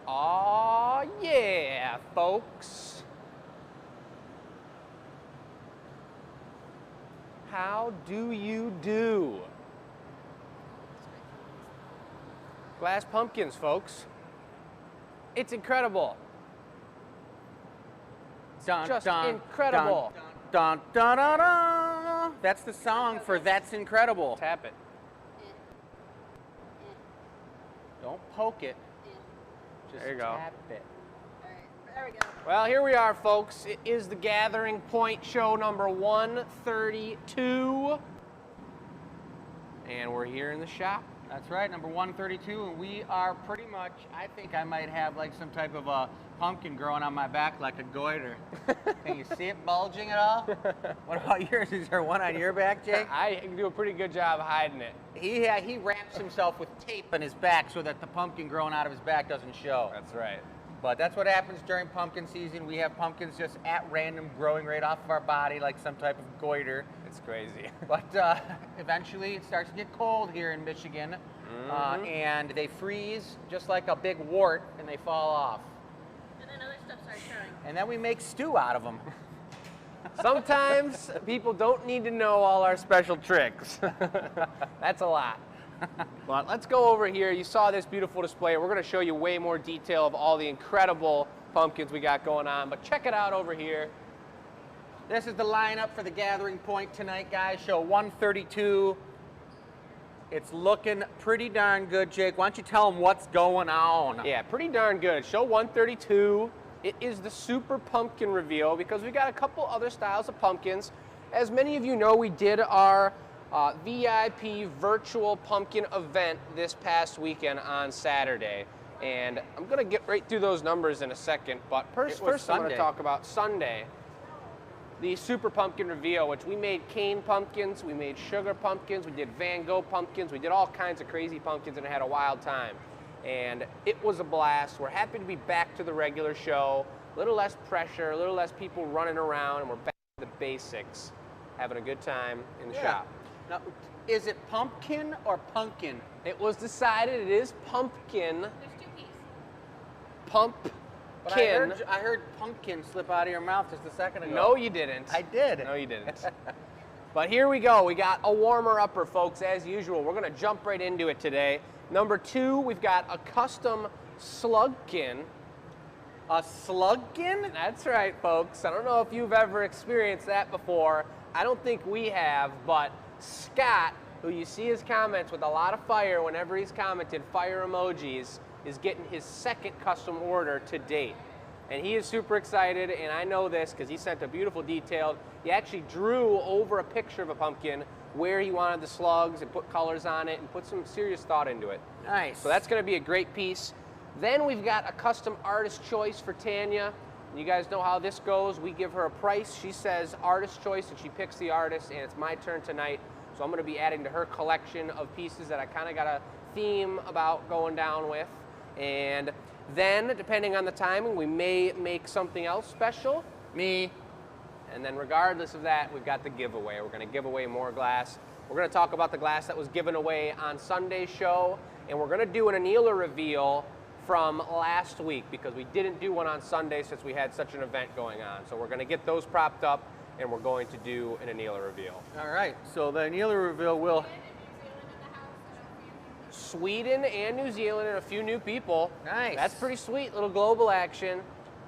Aw, yeah, folks. How do you do? Glass pumpkins, folks. It's incredible. It's just incredible. Dun, dun, dun, dun. That's the song for That's Incredible. Tap it. Don't poke it. Just There you go. tap it. All right, there we go. Well, here we are, folks. It is the Gathering Point show number 132. And we're here in the shop. That's right, number 132, and we are pretty much, I think I might have like some type of a pumpkin growing on my back like a goiter. Can you see it bulging at all? What about yours? Is there one on your back, Jake? I do a pretty good job hiding it. He wraps himself with tape on his back so that the pumpkin growing out of his back doesn't show. That's right. But that's what happens during pumpkin season. We have pumpkins just at random growing right off of our body like some type of goiter. It's crazy. But eventually it starts to get cold here in Michigan, and they freeze just like a big wart and they fall off. And then other stuff starts growing. And then we make stew out of them. Sometimes people don't need to know all our special tricks. That's a lot. But let's go over here. You saw this beautiful display. We're going to show you way more detail of all the incredible pumpkins we got going on. But check it out over here. This is the lineup for the Gathering Point tonight, guys. Show 132. It's looking pretty darn good, Jake. Why don't you tell them what's going on? Yeah, pretty darn good. Show 132. It is the Super Pumpkin Reveal because we got a couple other styles of pumpkins. As many of you know, we did our VIP virtual pumpkin event this past weekend on Saturday. And I'm going to get right through those numbers in a second. But first I'm going to talk about Sunday. The Super Pumpkin Reveal, which we made cane pumpkins, we made sugar pumpkins, we did Van Gogh pumpkins, we did all kinds of crazy pumpkins and had a wild time. And it was a blast. We're happy to be back to the regular show. A little less pressure, a little less people running around, and we're back to the basics, having a good time in the shop. Now, is it pumpkin or pumpkin? It was decided it is pumpkin. There's two keys. Pumpkin. But I heard pumpkin slip out of your mouth just a second ago. No, you didn't. I did. No, you didn't. But here we go. We got a warmer-upper, folks, as usual. We're going to jump right into it today. Number 2, we've got a custom slugkin. A slugkin? That's right, folks. I don't know if you've ever experienced that before. I don't think we have, but Scott, who you see his comments with a lot of fire whenever he's commented, fire emojis, is getting his second custom order to date. And he is super excited, and I know this because he sent a beautiful detailed. He actually drew over a picture of a pumpkin where he wanted the slugs and put colors on it and put some serious thought into it. Nice. So that's going to be a great piece. Then we've got a custom artist choice for Tanya. You guys know how this goes. We give her a price. She says artist choice, and she picks the artist, and it's my turn tonight. So I'm going to be adding to her collection of pieces that I kind of got a theme about going down with. And then, depending on the timing, we may make something else special. Me. And then regardless of that, we've got the giveaway. We're going to give away more glass. We're going to talk about the glass that was given away on Sunday's show. And we're going to do an annealer reveal from last week because we didn't do one on Sunday since we had such an event going on. So we're going to get those propped up, and we're going to do an annealer reveal. All right. So the annealer reveal will... Sweden and New Zealand and a few new people. Nice. That's pretty sweet, little global action.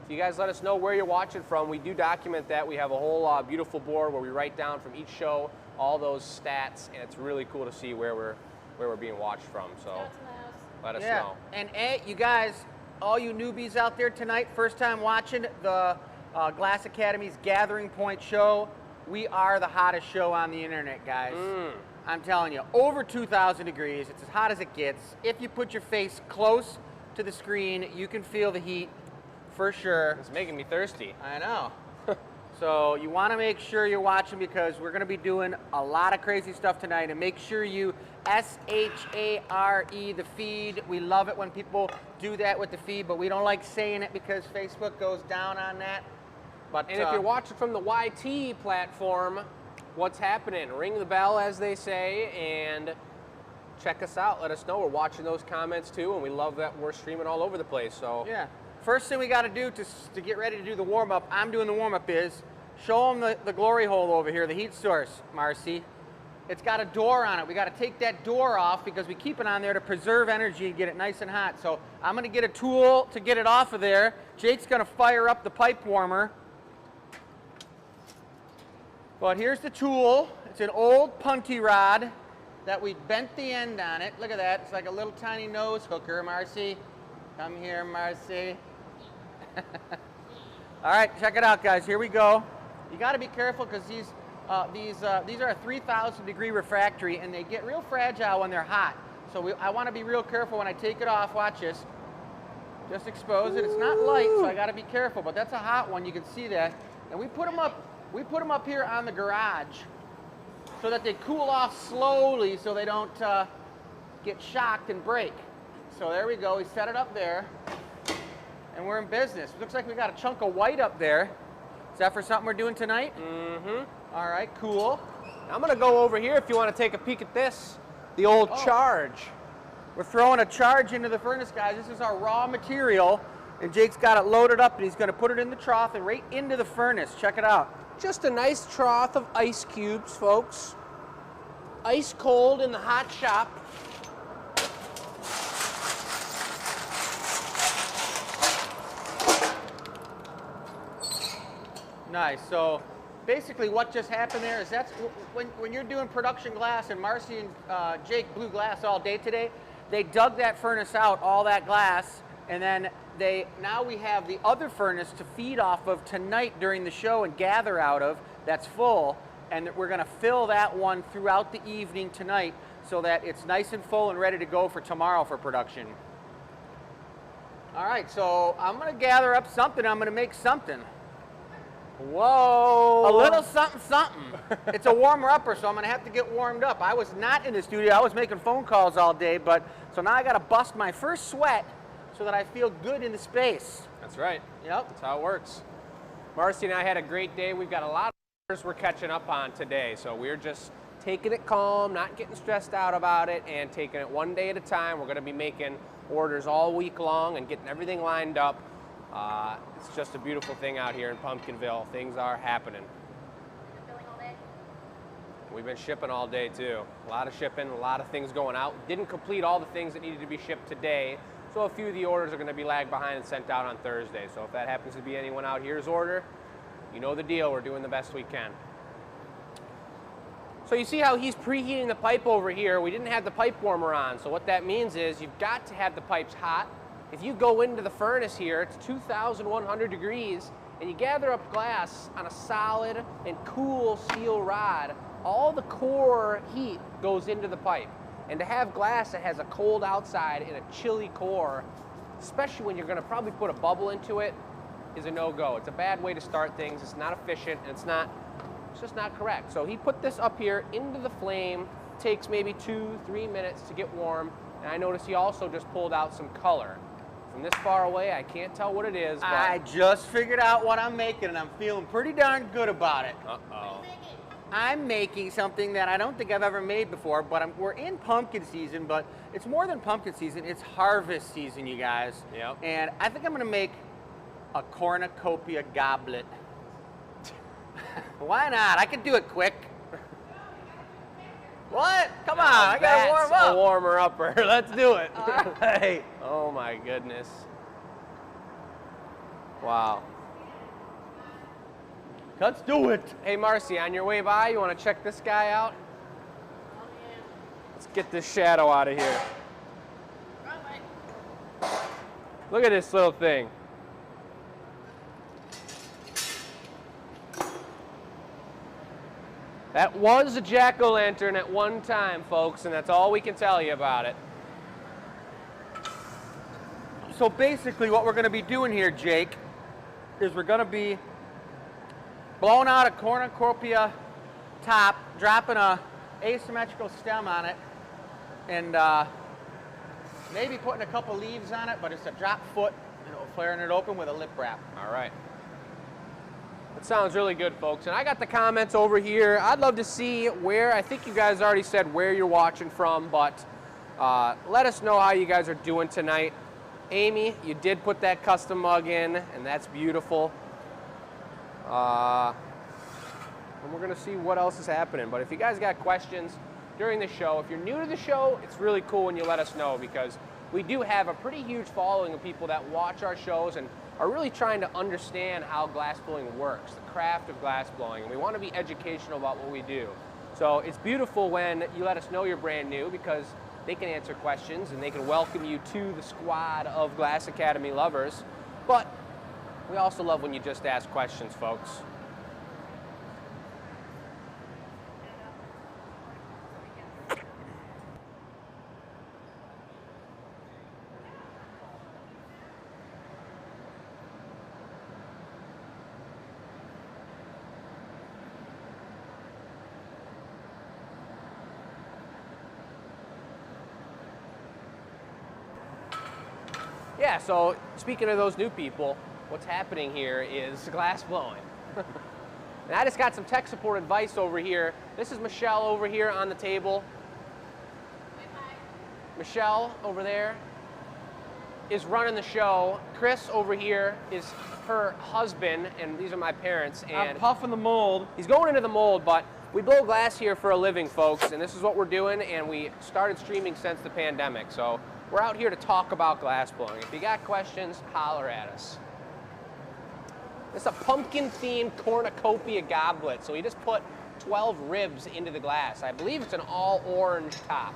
If you guys let us know where you're watching from, we do document that. We have a whole beautiful board where we write down from each show all those stats, and it's really cool to see where we're being watched from. So let us know. And you guys, all you newbies out there tonight, first time watching the Glass Academy's Gathering Point show, we are the hottest show on the internet, guys. I'm telling you, over 2,000 degrees. It's as hot as it gets. If you put your face close to the screen, you can feel the heat for sure. It's making me thirsty. I know. So you want to make sure you're watching because we're going to be doing a lot of crazy stuff tonight. And make sure you S-H-A-R-E the feed. We love it when people do that with the feed, but we don't like saying it because Facebook goes down on that. But and if you're watching from the YT platform, what's happening? Ring the bell, as they say, and check us out. Let us know. We're watching those comments too, and we love that we're streaming all over the place. So yeah. First thing we got to do to get ready to do the warm-up, I'm doing the warm-up, is show them the glory hole over here, the heat source, Marcy. It's got a door on it. We got to take that door off because we keep it on there to preserve energy and get it nice and hot. So I'm going to get a tool to get it off of there. Jake's going to fire up the pipe warmer. But here's the tool. It's an old punty rod that we bent the end on it. Look at that. It's like a little tiny nose hooker, Marcy. Come here, Marcy. All right, check it out, guys. Here we go. You got to be careful because these are a 3,000 degree refractory, and they get real fragile when they're hot. So I want to be real careful when I take it off. Watch this. Just expose it. It's not light, so I got to be careful. But that's a hot one. You can see that. And we put them up. We put them up here on the garage so that they cool off slowly, so they don't get shocked and break. So there we go. We set it up there. And we're in business. Looks like we got a chunk of white up there. Is that for something we're doing tonight? Mm-hmm. All right, cool. I'm gonna go over here if you want to take a peek at this. The old charge. We're throwing a charge into the furnace, guys. This is our raw material, and Jake's got it loaded up, and he's gonna put it in the trough and right into the furnace. Check it out. Just a nice trough of ice cubes, folks. Ice cold in the hot shop. Nice. So basically what just happened there is that's when you're doing production glass, and Marcy and Jake blew glass all day today, they dug that furnace out, all that glass, and then now we have the other furnace to feed off of tonight during the show and gather out of that's full, and we're going to fill that one throughout the evening tonight so that it's nice and full and ready to go for tomorrow for production. All right, so I'm going to gather up something. I'm going to make something. Whoa! A little something, something. It's a warmer-upper, so I'm going to have to get warmed up. I was not in the studio. I was making phone calls all day, so now I got to bust my first sweat so that I feel good in the space. That's right. Yep. That's how it works. Marcy and I had a great day. We've got a lot of orders we're catching up on today, so we're just taking it calm, not getting stressed out about it, and taking it one day at a time. We're going to be making orders all week long and getting everything lined up. It's just a beautiful thing out here in Pumpkinville. Things are happening. Filling all day? We've been shipping all day too. A lot of shipping, a lot of things going out. Didn't complete all the things that needed to be shipped today, so a few of the orders are going to be lagged behind and sent out on Thursday. So if that happens to be anyone out here's order, you know the deal. We're doing the best we can. So you see how he's preheating the pipe over here. We didn't have the pipe warmer on, so what that means is you've got to have the pipes hot. If you go into the furnace here, it's 2,100 degrees, and you gather up glass on a solid and cool steel rod, all the core heat goes into the pipe. And to have glass that has a cold outside and a chilly core, especially when you're going to probably put a bubble into it, is a no-go. It's a bad way to start things. It's not efficient, and it's just not correct. So he put this up here into the flame. It takes maybe 2-3 minutes to get warm, and I noticed he also just pulled out some color. From this far away, I can't tell what it is, but I just figured out what I'm making, and I'm feeling pretty darn good about it. Uh-oh. I'm making something that I don't think I've ever made before, but we're in pumpkin season, but it's more than pumpkin season. It's harvest season, you guys. Yep. And I think I'm going to make a Cornucopia Goblet. Why not? I can do it quick. What? Come on, I gotta warm That's up. a warmer-upper. Let's do it. All right. Oh my goodness. Wow. Let's do it. Hey Marcy, on your way by, you want to check this guy out? Oh, yeah. Let's get this shadow out of here. Wrong way. Look at this little thing. That was a jack-o'-lantern at one time, folks, and that's all we can tell you about it. So basically what we're going to be doing here, Jake, is we're going to be blowing out a cornucopia top, dropping a asymmetrical stem on it, and maybe putting a couple leaves on it, but it's a drop foot, flaring it open with a lip wrap. All right. That sounds really good, folks. And I got the comments over here. I'd love to see where, I think you guys already said where you're watching from, but Let us know how you guys are doing tonight. Amy, you did put that custom mug in, and that's beautiful. And we're gonna see what else is happening. But if you guys got questions during the show, if you're new to the show, it's really cool when you let us know, because we do have a pretty huge following of people that watch our shows and are really trying to understand how glassblowing works, the craft of glassblowing, and we want to be educational about what we do. So it's beautiful when you let us know you're brand new, because they can answer questions and they can welcome you to the squad of Glass Academy lovers. But we also love when you just ask questions, folks. Yeah, so speaking of those new people, what's happening here is glass blowing. And I just got some tech support advice over here. This is Michelle over here on the table. Michelle over there is running the show. Chris over here is her husband, and these are my parents. And I'm puffing the mold. he's going into the mold, but we blow glass here for a living, folks, and this is what we're doing, and we started streaming since the pandemic. So we're out here to talk about glass blowing. If you got questions, holler at us. It's a pumpkin-themed Cornucopia Goblet. So we just put 12 ribs into the glass. I believe it's an all-orange top.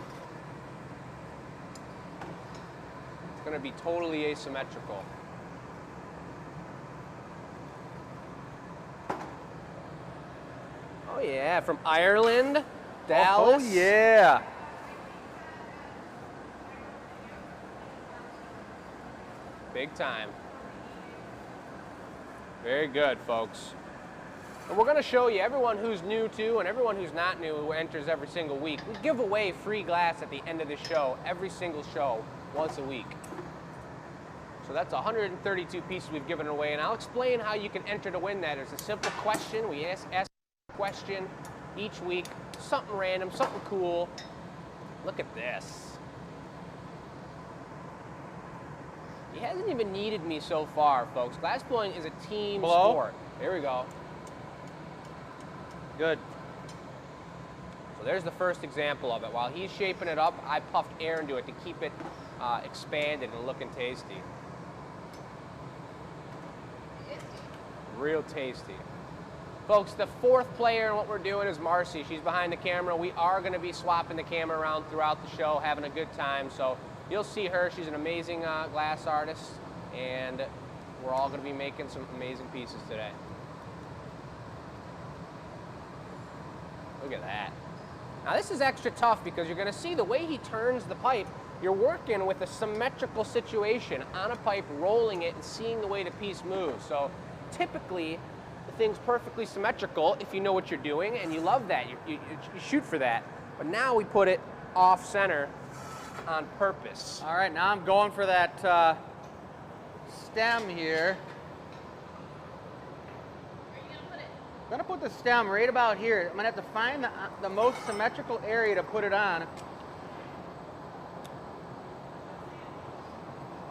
It's going to be totally asymmetrical. Oh yeah, from Ireland, Dallas. Oh yeah. Big time. Very good, folks. And we're going to show you everyone who's new to and everyone who's not new who enters every single week. We give away free glass at the end of the show, every single show, once a week. So that's 132 pieces we've given away, and I'll explain how you can enter to win that. It's a simple question. We ask a question each week, something random, something cool. Look at this. He hasn't even needed me so far, folks. Glassblowing is a team sport. There we go. Good. So there's the first example of it. While he's shaping it up, I puffed air into it to keep it expanded and looking tasty. Real tasty. Folks, the fourth player in what we're doing is Marcy. She's behind the camera. We are going to be swapping the camera around throughout the show, having a good time. So you'll see her. She's an amazing glass artist, and we're all going to be making some amazing pieces today. Look at that. Now this is extra tough because you're going to see the way he turns the pipe. You're working with a symmetrical situation on a pipe, rolling it and seeing the way the piece moves. So typically, the thing's perfectly symmetrical if you know what you're doing, and you love that. You shoot for that. But now we put it off center on purpose. All right, now I'm going for that stem here. Where are you gonna put it? I'm gonna put the stem right about here. I'm gonna have to find the most symmetrical area to put it on.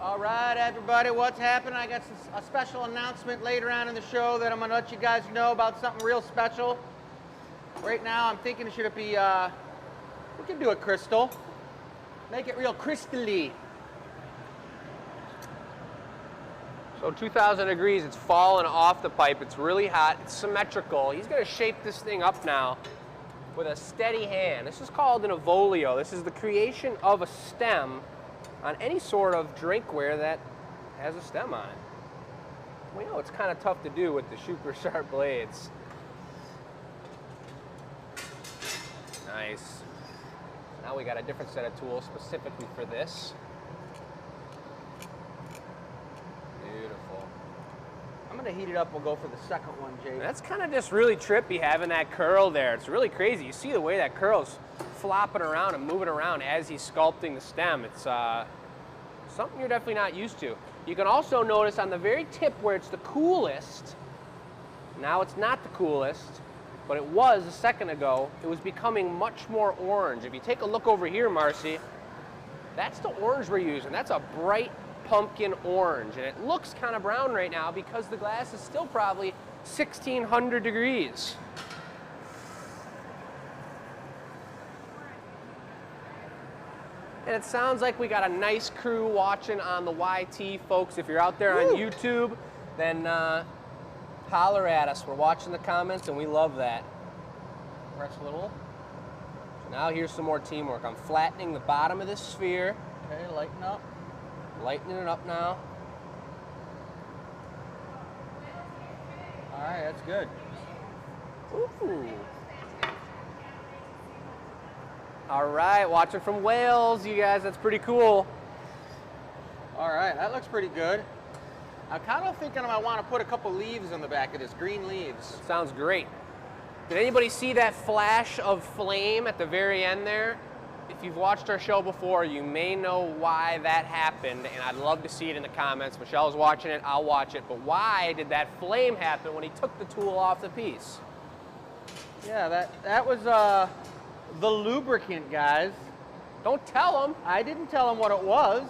All right, everybody, what's happening? I got a special announcement later on in the show that I'm gonna let you guys know about something real special. Right now, I'm thinking should it be, we can do a crystal. Make it real crystal-y. So 2,000 degrees, it's falling off the pipe. It's really hot, it's symmetrical. He's gonna shape this thing up now with a steady hand. This is called an avolio. This is the creation of a stem on any sort of drinkware that has a stem on it. We know it's kind of tough to do with the super sharp blades. Nice. Now we got a different set of tools specifically for this. Beautiful. I'm gonna heat it up. We'll go for the second one, Jay. That's kind of just really trippy having that curl there. It's really crazy. You see the way that curl's flopping around and moving around as he's sculpting the stem. It's something you're definitely not used to. You can also notice on the very tip where it's the coolest, now it's not the coolest, but it was a second ago, it was becoming much more orange. If you take a look over here, Marcy, That's the orange we're using. That's a bright pumpkin orange, and it looks kind of brown right now because the glass is still probably 1600 degrees. And it sounds like we got a nice crew watching on the YT, folks. If you're out there on YouTube, then holler at us. We're watching the comments, and we love that. Press a little. So now here's some more teamwork. I'm flattening the bottom of this sphere. Okay, lighten up. Lightening it up now. All right, that's good. Ooh. All right, watching from Wales, you guys. That's pretty cool. All right, that looks pretty good. I'm kind of thinking I want to put a couple leaves on the back of this, green leaves. Sounds great. Did anybody see that flash of flame at the very end there? If you've watched our show before, you may know why that happened, and I'd love to see it in the comments. Michelle's watching it, I'll watch it, but why did that flame happen when he took the tool off the piece? Yeah, that was the lubricant, guys. Don't tell him. I didn't tell him what it was.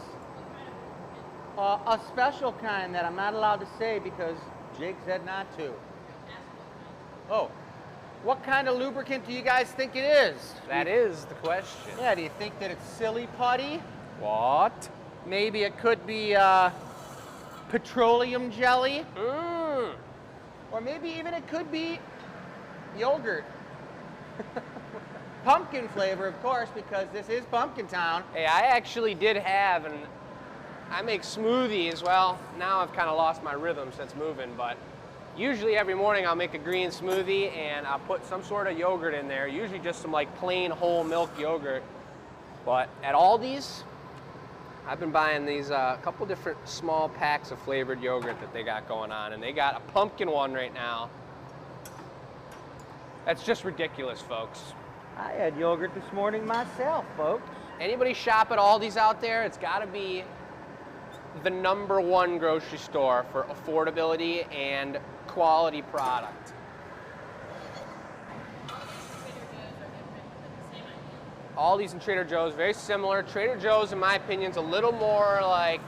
A special kind that I'm not allowed to say because Jake said not to. Oh, what kind of lubricant do you guys think it is? That is the question. Yeah, do you think that it's silly putty? What? Maybe it could be petroleum jelly? Mmm. Or maybe even it could be yogurt. Pumpkin flavor, of course, because this is Pumpkin Town. Hey, I actually did have, and I make smoothies. Well, now I've kind of lost my rhythm since moving, but usually every morning I'll make a green smoothie and I'll put some sort of yogurt in there, usually just some like plain whole milk yogurt. But at Aldi's, I've been buying these couple different small packs of flavored yogurt that they got going on, and they got a pumpkin one right now. That's just ridiculous, folks. I had yogurt this morning myself, folks. Anybody shop at Aldi's out there? It's got to be the #1 grocery store for affordability and quality product. Aldi's and Trader Joe's, very similar. Trader Joe's, in my opinion, is a little more like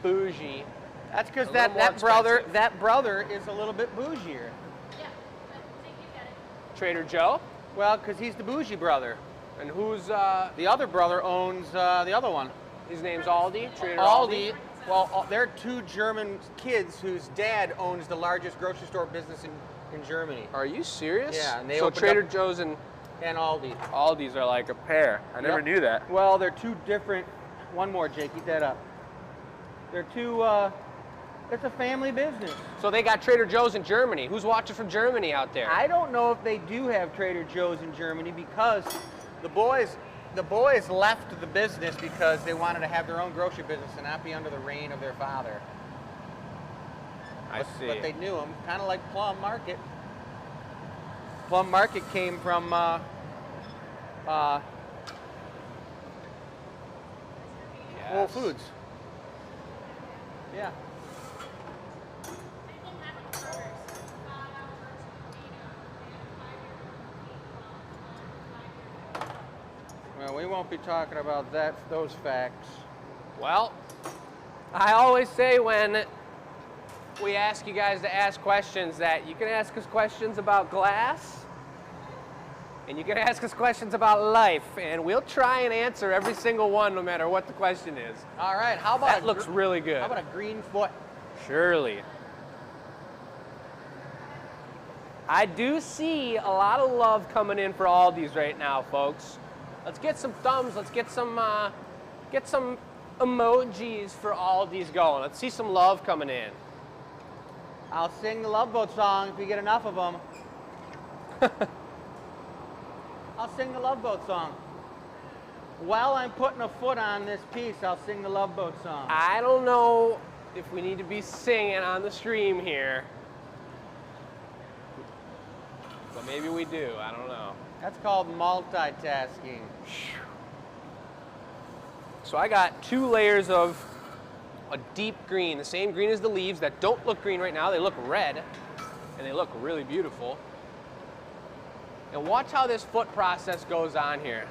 bougie. That's because A that little more brother is a little bit bougier. Yeah, I think you get it. Trader Joe? Well, because he's the bougie brother. And who's, The other brother owns the other one. his name's Aldi? Trader Aldi. Well, they're two German kids whose dad owns the largest grocery store business in Germany. Are you serious? Yeah, and they so opened Trader up- Joe's and And Aldi. Aldi's are like a pair. I never Yep. knew that. Well, they're two different. One more, Jake. Eat that up. They're two. It's a family business. So they got Trader Joe's in Germany. Who's watching from Germany out there? I don't know if they do have Trader Joe's in Germany because the boys left the business because they wanted to have their own grocery business and not be under the reign of their father. I see. But they knew him, kind of like Plum Market. Plum Market came from Whole Yes. Foods. Yeah. Well, we won't be talking about those facts. Well, I always say when we ask you guys to ask questions that you can ask us questions about glass and you can ask us questions about life, and we'll try and answer every single one no matter what the question is. All right, how about That looks really good. How about a green foot? Surely. I do see a lot of love coming in for Aldi's right now, folks. Let's get some thumbs. Let's get some emojis for Aldi's going. Let's see some love coming in. I'll sing the Love Boat song if you get enough of them. I'll sing the Love Boat song. While I'm putting a foot on this piece, I'll sing the Love Boat song. I don't know if we need to be singing on the stream here, but maybe we do. I don't know. That's called multitasking. So I got 2 layers of a deep green, the same green as the leaves that don't look green right now. They look red, and they look really beautiful. And watch how this foot process goes on here.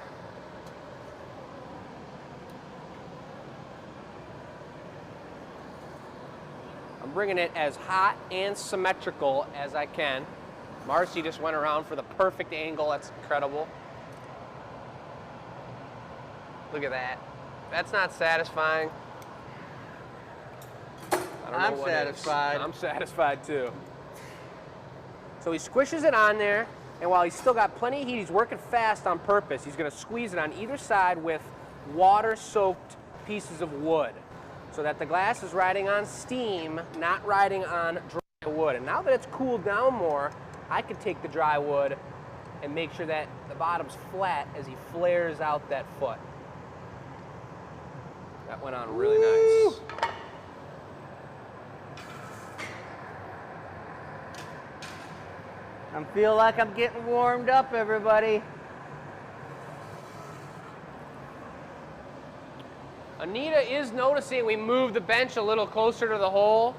I'm bringing it as hot and symmetrical as I can. Marcy just went around for the perfect angle. That's incredible. Look at that. That's not satisfying. I'm satisfied. I'm satisfied too. So he squishes it on there, and while he's still got plenty of heat, he's working fast on purpose. He's going to squeeze it on either side with water-soaked pieces of wood so that the glass is riding on steam, not riding on dry wood. And now that it's cooled down more, I could take the dry wood and make sure that the bottom's flat as he flares out that foot. That went on really nice. I feel like I'm getting warmed up, everybody. Anita is noticing we moved the bench a little closer to the hole.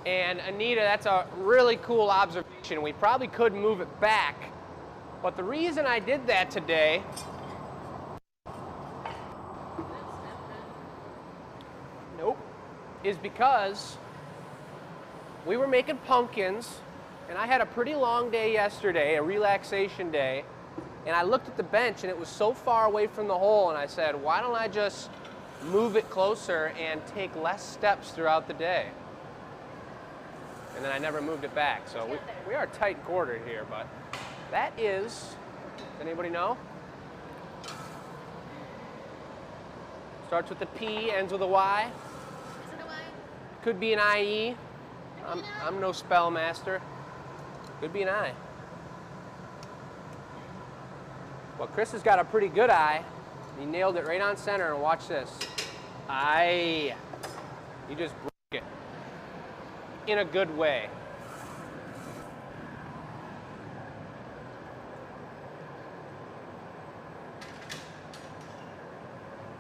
And Anita, that's a really cool observation. We probably could move it back. But the reason I did that today is because we were making pumpkins, and I had a pretty long day yesterday, a relaxation day, and I looked at the bench and it was so far away from the hole, and I said, why don't I just move it closer and take less steps throughout the day? And then I never moved it back. So we are tight quartered here, but that is, does anybody know? Starts with a P, ends with a Y. Could be an IE. I'm no spell master. Could be an I. Well, Chris has got a pretty good eye. He nailed it right on center, and watch this. I. He just broke it. In a good way.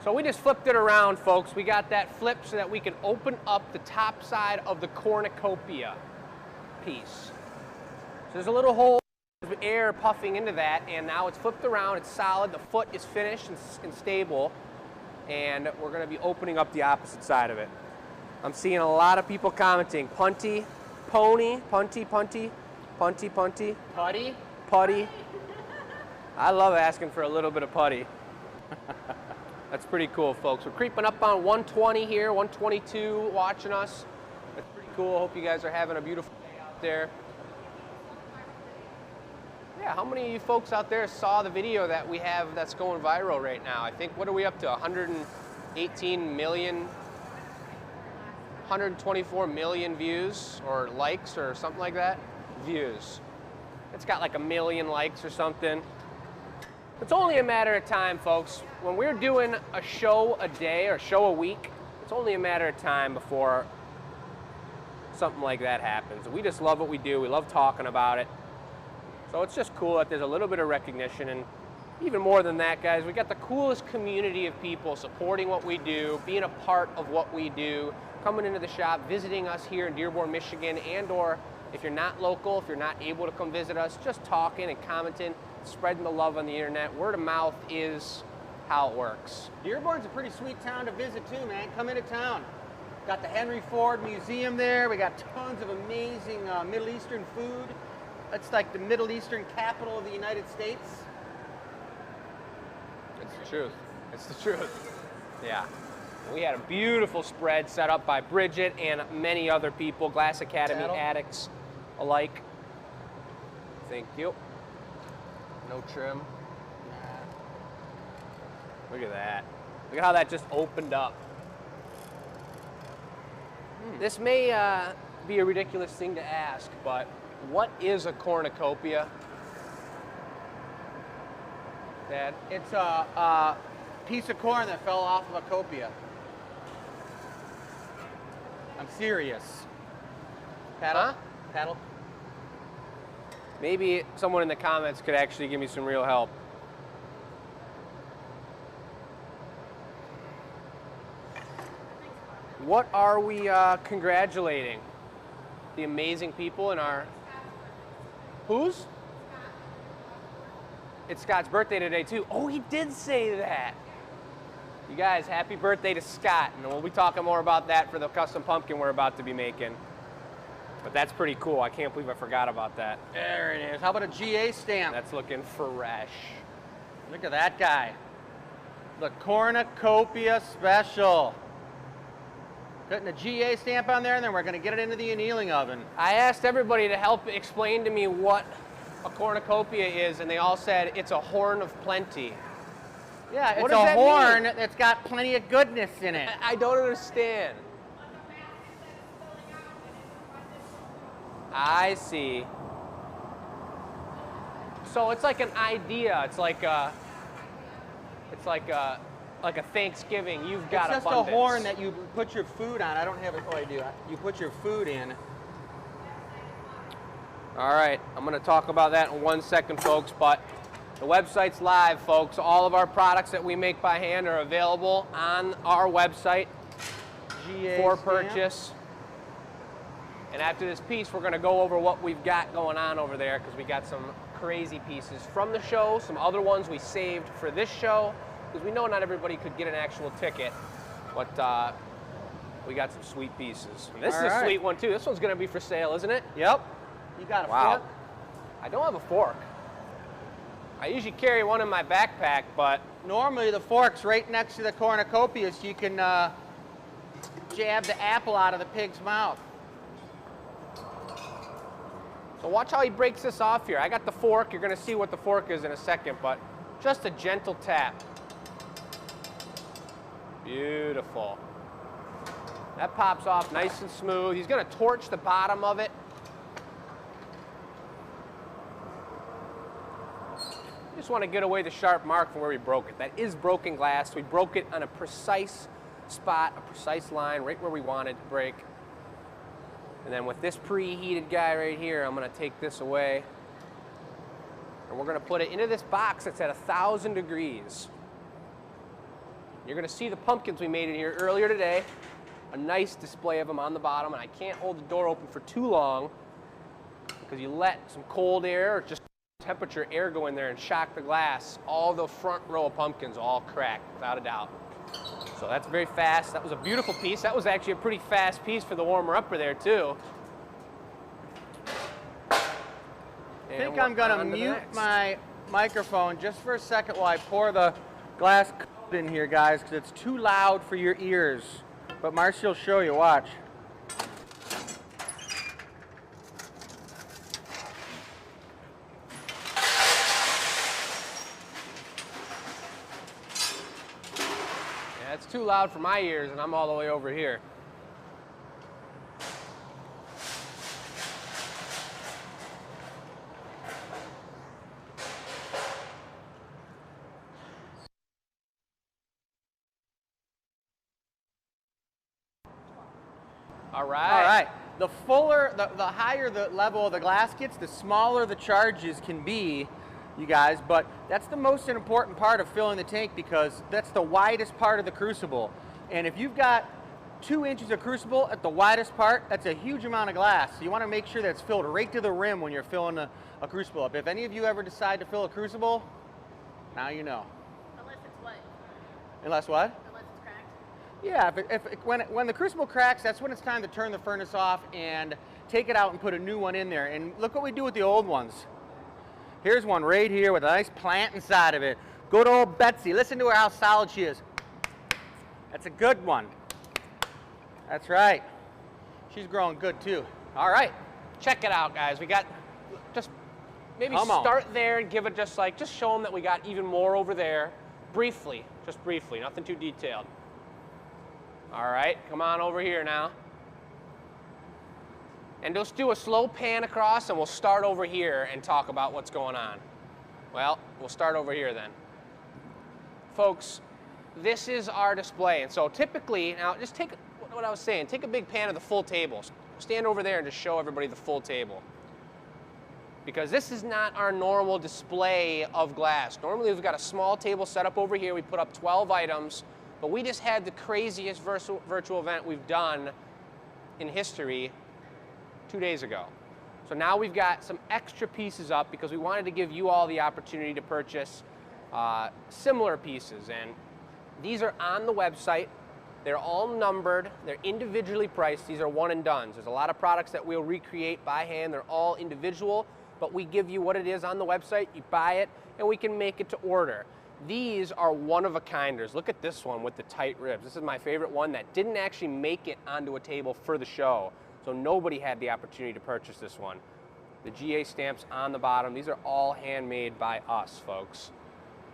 So we just flipped it around, folks. We got that flipped so that we can open up the top side of the cornucopia piece. So there's a little hole of air puffing into that, and now it's flipped around, it's solid, the foot is finished and stable, and we're gonna be opening up the opposite side of it. I'm seeing a lot of people commenting, punty, pony, punty, punty, punty, punty. Putty? Putty. I love asking for a little bit of putty. That's pretty cool, folks. We're creeping up on 120 here, 122 watching us. That's pretty cool. Hope you guys are having a beautiful day out there. Yeah, how many of you folks out there saw the video that we have that's going viral right now? I think, what are we up to, 118 million, 124 million views or likes or something like that? Views. It's got like 1 million likes or something. It's only a matter of time, folks. When we're doing a show a day or show a week, it's only a matter of time before something like that happens. We just love what we do. We love talking about it. So it's just cool that there's a little bit of recognition, and even more than that, guys, we got the coolest community of people supporting what we do, being a part of what we do, coming into the shop, visiting us here in Dearborn, Michigan, and or if you're not local, if you're not able to come visit us, just talking and commenting, spreading the love on the internet. Word of mouth is how it works. Dearborn's a pretty sweet town to visit too, man. Come into town. Got the Henry Ford Museum there. We got tons of amazing Middle Eastern food. It's like the Middle Eastern capital of the United States. It's the truth. It's the truth. Yeah. We had a beautiful spread set up by Bridget and many other people, Glass Academy addicts alike. Thank you. No trim. Look at that. Look at how that just opened up. This may be a ridiculous thing to ask, but what is a cornucopia? Dad? It's a piece of corn that fell off of a copia. I'm serious. Paddle? Huh? Paddle? Maybe someone in the comments could actually give me some real help. What are we congratulating? The amazing people in our... Whose? It's Scott's birthday today, too. Oh, he did say that. You guys, happy birthday to Scott, and we'll be talking more about that for the custom pumpkin we're about to be making. But that's pretty cool. I can't believe I forgot about that. There it is. How about a GA stamp? That's looking fresh. Look at that guy. The Cornucopia Special. Putting a GA stamp on there, and then we're going to get it into the annealing oven. I asked everybody to help explain to me what a cornucopia is, and they all said it's a horn of plenty. Yeah, What it's does a that horn mean? that's got plenty of goodness in it. I don't understand. I see. So it's like an idea. It's like a Thanksgiving. You've got It's just abundance. a horn that you put your food on. I don't have it. Oh, I do. You put your food in. All right, I'm going to talk about that in 1 second, folks, but the website's live, folks. All of our products that we make by hand are available on our website for purchase. And after this piece, we're going to go over what we've got going on over there, because we got some crazy pieces from the show, some other ones we saved for this show, because we know not everybody could get an actual ticket, but we got some sweet pieces. And this is a sweet one, too. This one's going to be for sale, isn't it? Yep. You got a fork? I don't have a fork. I usually carry one in my backpack, but... Normally the fork's right next to the cornucopia, so you can jab the apple out of the pig's mouth. So watch how he breaks this off here. I got the fork. You're going to see what the fork is in a second, but just a gentle tap. Beautiful. That pops off nice and smooth. He's going to torch the bottom of it. Just want to get away the sharp mark from where we broke it. That is broken glass. We broke it on a precise spot, a precise line, right where we wanted to break. And then with this preheated guy right here, I'm going to take this away. And we're going to put it into this box that's at 1,000 degrees. You're going to see the pumpkins we made in here earlier today. A nice display of them on the bottom. And I can't hold the door open for too long, because you let some cold air or just temperature air go in there and shock the glass. All the front row of pumpkins all crack, without a doubt. So that's very fast. That was a beautiful piece. That was actually a pretty fast piece for the warmer-upper there, too. I think I'm going to mute my microphone just for a second while I pour the glass in here, guys, because it's too loud for your ears. But Marcy will show you. Watch. It's too loud for my ears, and I'm all the way over here. All right. All right. The fuller, the higher the level of the glass gets, the smaller the charges can be, you guys, but that's the most important part of filling the tank, because that's the widest part of the crucible. And if you've got 2 inches of crucible at the widest part, that's a huge amount of glass. So you want to make sure that's filled right to the rim when you're filling a crucible up. If any of you ever decide to fill a crucible, now you know. Unless it's what? Unless what? Unless it's cracked. Yeah, when the crucible cracks, that's when it's time to turn the furnace off and take it out and put a new one in there. And look what we do with the old ones. Here's one right here with a nice plant inside of it. Good old Betsy. Listen to her, how solid she is. That's a good one. That's right. She's growing good too. All right. Check it out, guys. We got, just maybe start there and give it just show them that we got even more over there. Briefly, just briefly, nothing too detailed. All right, come on over here now. And just do a slow pan across, and we'll start over here and talk about what's going on. Well, we'll start over here then. Folks, this is our display. And so typically, now just take what I was saying, take a big pan of the full table. Stand over there and just show everybody the full table. Because this is not our normal display of glass. Normally we've got a small table set up over here. We put up 12 items, but we just had the craziest virtual event we've done in history 2 days ago. So now we've got some extra pieces up because we wanted to give you all the opportunity to purchase similar pieces. And These are on the website. They're all numbered. They're individually priced. These are one and dones. There's a lot of products that we'll recreate by hand. They're all individual, but we give you what it is on the website. You buy it, and we can make it to order. These are one-of-a-kinders. Look at this one with the tight ribs. This is my favorite one that didn't actually make it onto a table for the show, so nobody had the opportunity to purchase this one. The GA stamps on the bottom. These are all handmade by us, folks.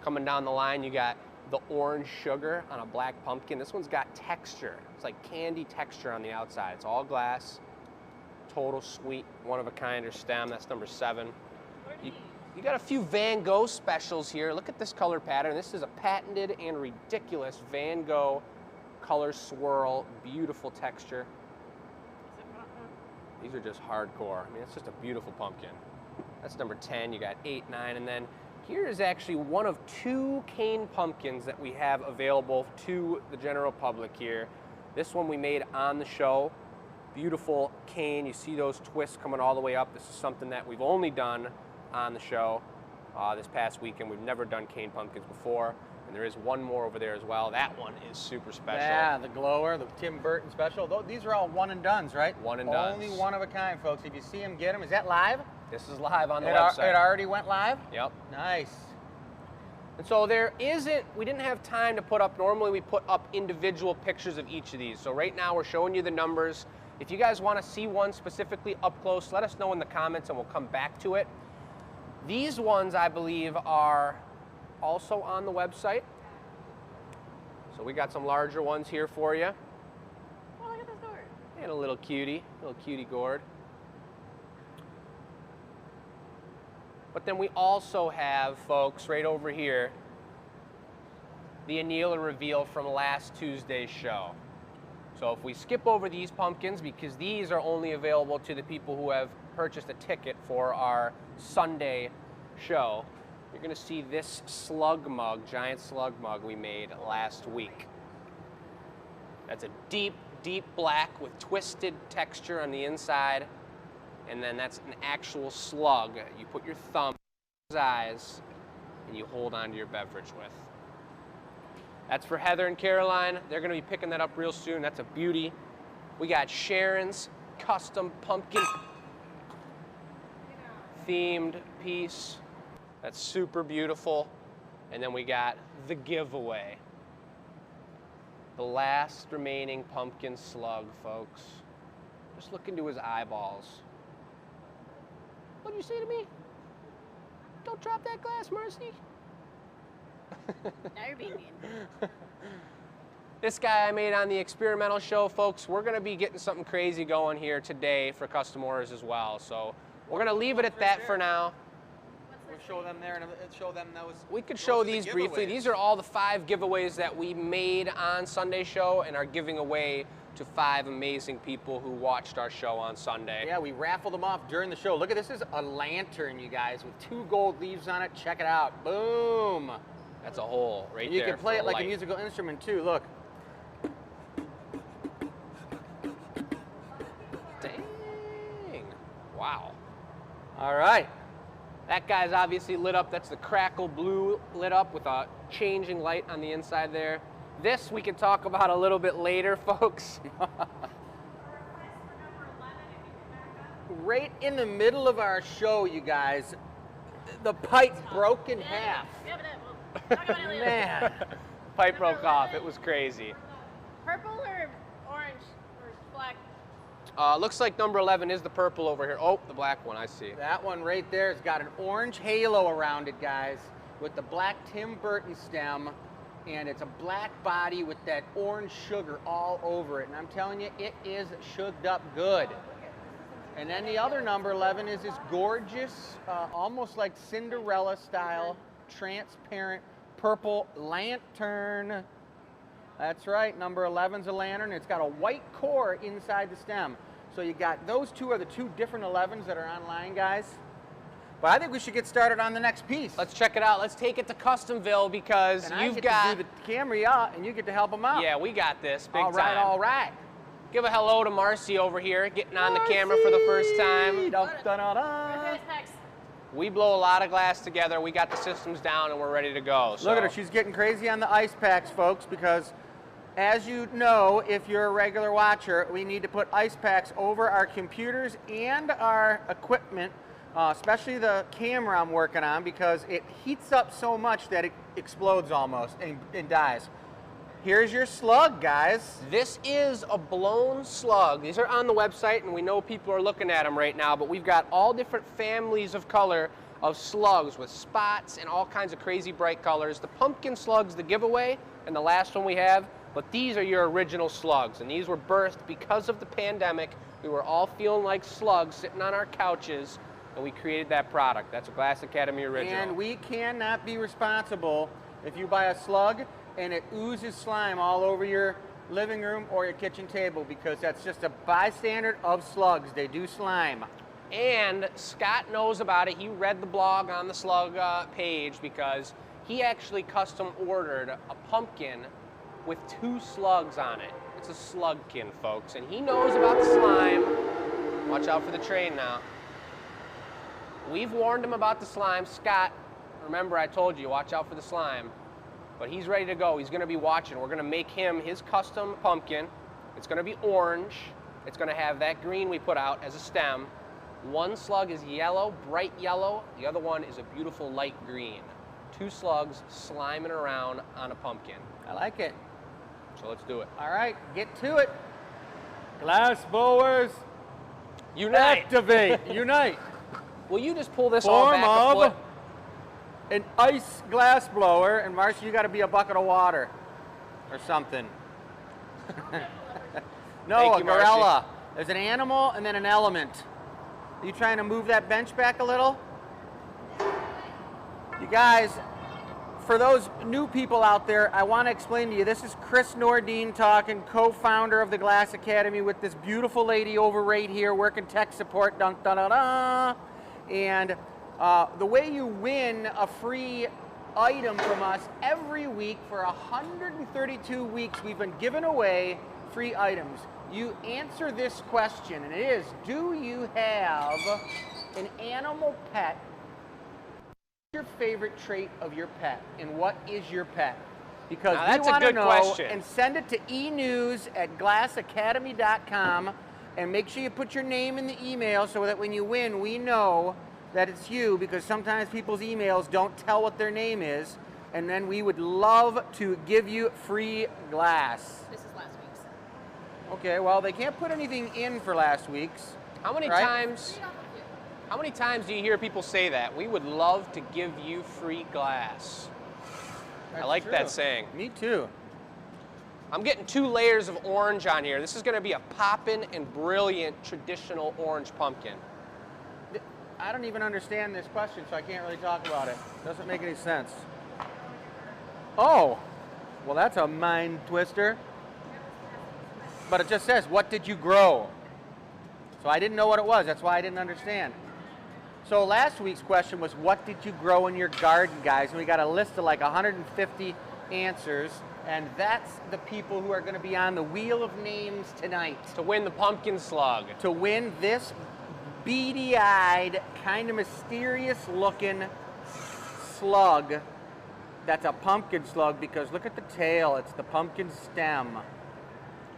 Coming down the line, you got the orange sugar on a black pumpkin. This one's got texture. It's like candy texture on the outside. It's all glass. Total sweet, one-of-a-kind stem. That's number 7. You got a few Van Gogh specials here. Look at this color pattern. This is a patented and ridiculous Van Gogh color swirl. Beautiful texture. These are just hardcore. I mean, it's just a beautiful pumpkin. That's number 10. You got 8, 9, and then here is actually one of 2 cane pumpkins that we have available to the general public here. This one we made on the show. Beautiful cane. You see those twists coming all the way up. This is something that we've only done on the show this past weekend. We've never done cane pumpkins before. And there is one more over there as well. That one is super special. Yeah, the glower, the Tim Burton special. These are all one and dones, right? One and dones. Only one of a kind, folks. If you see them, get them. Is that live? This is live on the website. It already went live? Yep. Nice. And so we didn't have time to put up, normally we put up individual pictures of each of these. So right now we're showing you the numbers. If you guys want to see one specifically up close, let us know in the comments and we'll come back to it. These ones, I believe, are also on the website. So we got some larger ones here for you. Oh, look at this gourd. And a little cutie gourd. But then we also have, folks, right over here, the Anila reveal from last Tuesday's show. So if we skip over these pumpkins, because these are only available to the people who have purchased a ticket for our Sunday show, you're going to see this slug mug, giant slug mug we made last week. That's a deep, deep black with twisted texture on the inside. And then that's an actual slug. You put your thumb in his eyes and you hold onto your beverage with. That's for Heather and Caroline. They're going to be picking that up real soon. That's a beauty. We got Sharon's custom pumpkin themed piece. That's super beautiful. And then we got the giveaway. The last remaining pumpkin slug, folks. Just look into his eyeballs. What did you say to me? Don't drop that glass, Marcy. Now you're being mean. This guy I made on the experimental show, folks. We're going to be getting something crazy going here today for custom orders as well. So we're going to leave it at that for now. We'll show them there and show them those. We could show these briefly. These are all the 5 giveaways that we made on Sunday's show and are giving away to 5 amazing people who watched our show on Sunday. Yeah, we raffled them off during the show. Look at this. This is a lantern, you guys, with 2 gold leaves on it. Check it out. Boom. That's a hole right there. You can play it like light. a musical instrument too. Look. Dang. Wow. All right. That guy's obviously lit up. That's the crackle blue lit up with a changing light on the inside there. This we can talk about a little bit later, folks. Right in the middle of our show, you guys, the pipe broke in half. Yeah, but we'll talk about it later. Man. Pipe broke off. It was crazy. Purple or orange or black? Looks like number 11 is the purple over here. Oh, the black one, I see. That one right there has got an orange halo around it, guys, with the black Tim Burton stem, and it's a black body with that orange sugar all over it. And I'm telling you, it is sugared up good. And then the other number 11 is this gorgeous, almost like Cinderella style, transparent purple lantern. That's right, number 11's a lantern. It's got a white core inside the stem. So you got, those 2 are the 2 different 11s that are online, guys. But I think we should get started on the next piece. Let's check it out. Let's take it to Customville because and you've got... to do the camera, and you get to help them out. Yeah, we got this big all right, time. All right. Give a hello to Marcy over here, getting on the camera for the first time. Where's his text? We blow a lot of glass together. We got the systems down and we're ready to go. So. Look at her, she's getting crazy on the ice packs, folks, because as you know, if you're a regular watcher, we need to put ice packs over our computers and our equipment, especially the camera I'm working on, because it heats up so much that it explodes almost and dies. Here's your slug, guys. This is a blown slug. These are on the website, and we know people are looking at them right now, but we've got all different families of color of slugs with spots and all kinds of crazy bright colors. The pumpkin slug's the giveaway, and the last one we have, but these are your original slugs, and these were birthed because of the pandemic. We were all feeling like slugs sitting on our couches, and we created that product. That's a Glass Academy original. And we cannot be responsible if you buy a slug and it oozes slime all over your living room or your kitchen table, because that's just a bystander of slugs. They do slime. And Scott knows about it. He read the blog on the slug page because he actually custom ordered a pumpkin with 2 slugs on it. It's a slugkin, folks, and he knows about the slime. Watch out for the train now. We've warned him about the slime. Scott, remember I told you, watch out for the slime. But he's ready to go. He's going to be watching. We're going to make him his custom pumpkin. It's going to be orange. It's going to have that green we put out as a stem. One slug is yellow, bright yellow. The other one is a beautiful light green. 2 slugs sliming around on a pumpkin. I like it. So let's do it. All right, get to it. Glass blowers, Unite! activate, unite. Will you just pull this all Form back a foot? of an ice glass blower, and Marcy, you got to be a bucket of water or something. No, Thank a you, Marcy. gorilla. There's an animal and then an element. Are you trying to move that bench back a little? You guys, for those new people out there, I want to explain to you, this is Chris Nordine talking, co-founder of the Glass Academy, with this beautiful lady over right here working tech support. Dun, dun, dun, dun. And the way you win a free item from us every week for 132 weeks, we've been giving away free items. You answer this question, and it is, do you have an animal pet? What's your favorite trait of your pet, and what is your pet? Because now, we that's a want to good know, question. and send it to enews@glassacademy.com, and make sure you put your name in the email so that when you win, we know that it's you, because sometimes people's emails don't tell what their name is, and then we would love to give you free glass. This is last week's. Okay, well, they can't put anything in for last week's. How many right? times? How many times do you hear people say that? We would love to give you free glass. That's I like true. that saying. Me too. I'm getting 2 layers of orange on here. This is going to be a poppin' and brilliant traditional orange pumpkin. I don't even understand this question, so I can't really talk about it. Doesn't make any sense. Oh, well, that's a mind twister. But it just says, what did you grow? So I didn't know what it was. That's why I didn't understand. So last week's question was, what did you grow in your garden, guys? And we got a list of like 150 answers. And that's the people who are going to be on the Wheel of Names tonight. To win the pumpkin slug. To win this beady-eyed, kind of mysterious-looking slug that's a pumpkin slug, because look at the tail. It's the pumpkin stem.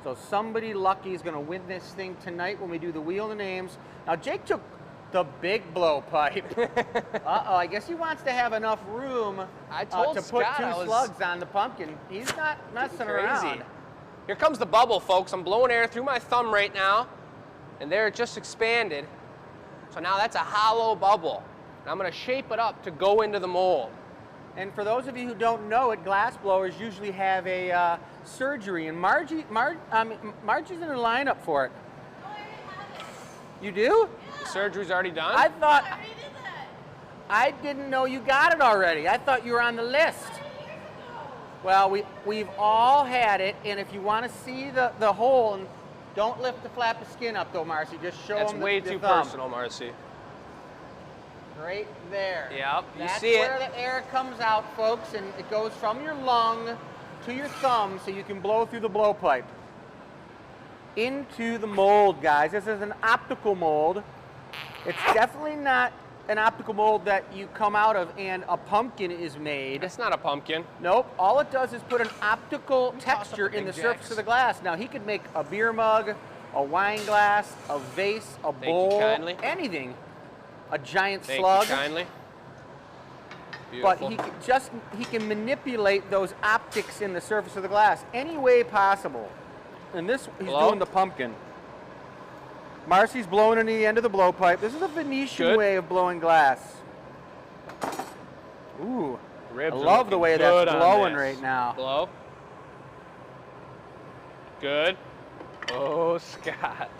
So somebody lucky is going to win this thing tonight when we do the Wheel of Names. Now, Jake took the big blowpipe. Uh-oh, I guess he wants to have enough room I told to put Scott 2 slugs on the pumpkin. He's not messing around. Here comes the bubble, folks. I'm blowing air through my thumb right now, and there it just expanded. So now that's a hollow bubble. And I'm going to shape it up to go into the mold. And for those of you who don't know it, glass blowers usually have a surgery, and Margie's in the lineup for it. Oh, I already have it. You do? The surgery's already done? I thought, I already did that. I didn't know you got it already. I thought you were on the list. 7 years ago. Well, we've all had it, and if you want to see the hole, and don't lift the flap of skin up though, Marcy, just show That's them way the too thumb. personal, Marcy. Right there. Yep, you That's see it. where the air comes out, folks, and it goes from your lung to your thumb so you can blow through the blowpipe. Into the mold, guys. This is an optical mold. It's definitely not an optical mold that you come out of and a pumpkin is made. That's not a pumpkin. Nope. All it does is put an optical texture in the surface of the glass. Now, he could make a beer mug, a wine glass, a vase, a bowl, anything. A giant slug. Thank you kindly. But Beautiful. he can manipulate those optics in the surface of the glass any way possible. And this, he's doing the pumpkin. Marcy's blowing in the end of the blowpipe. This is a Venetian way of blowing glass. Ooh, I love the way that's blowing right now. Blow. Good. Oh, Scott.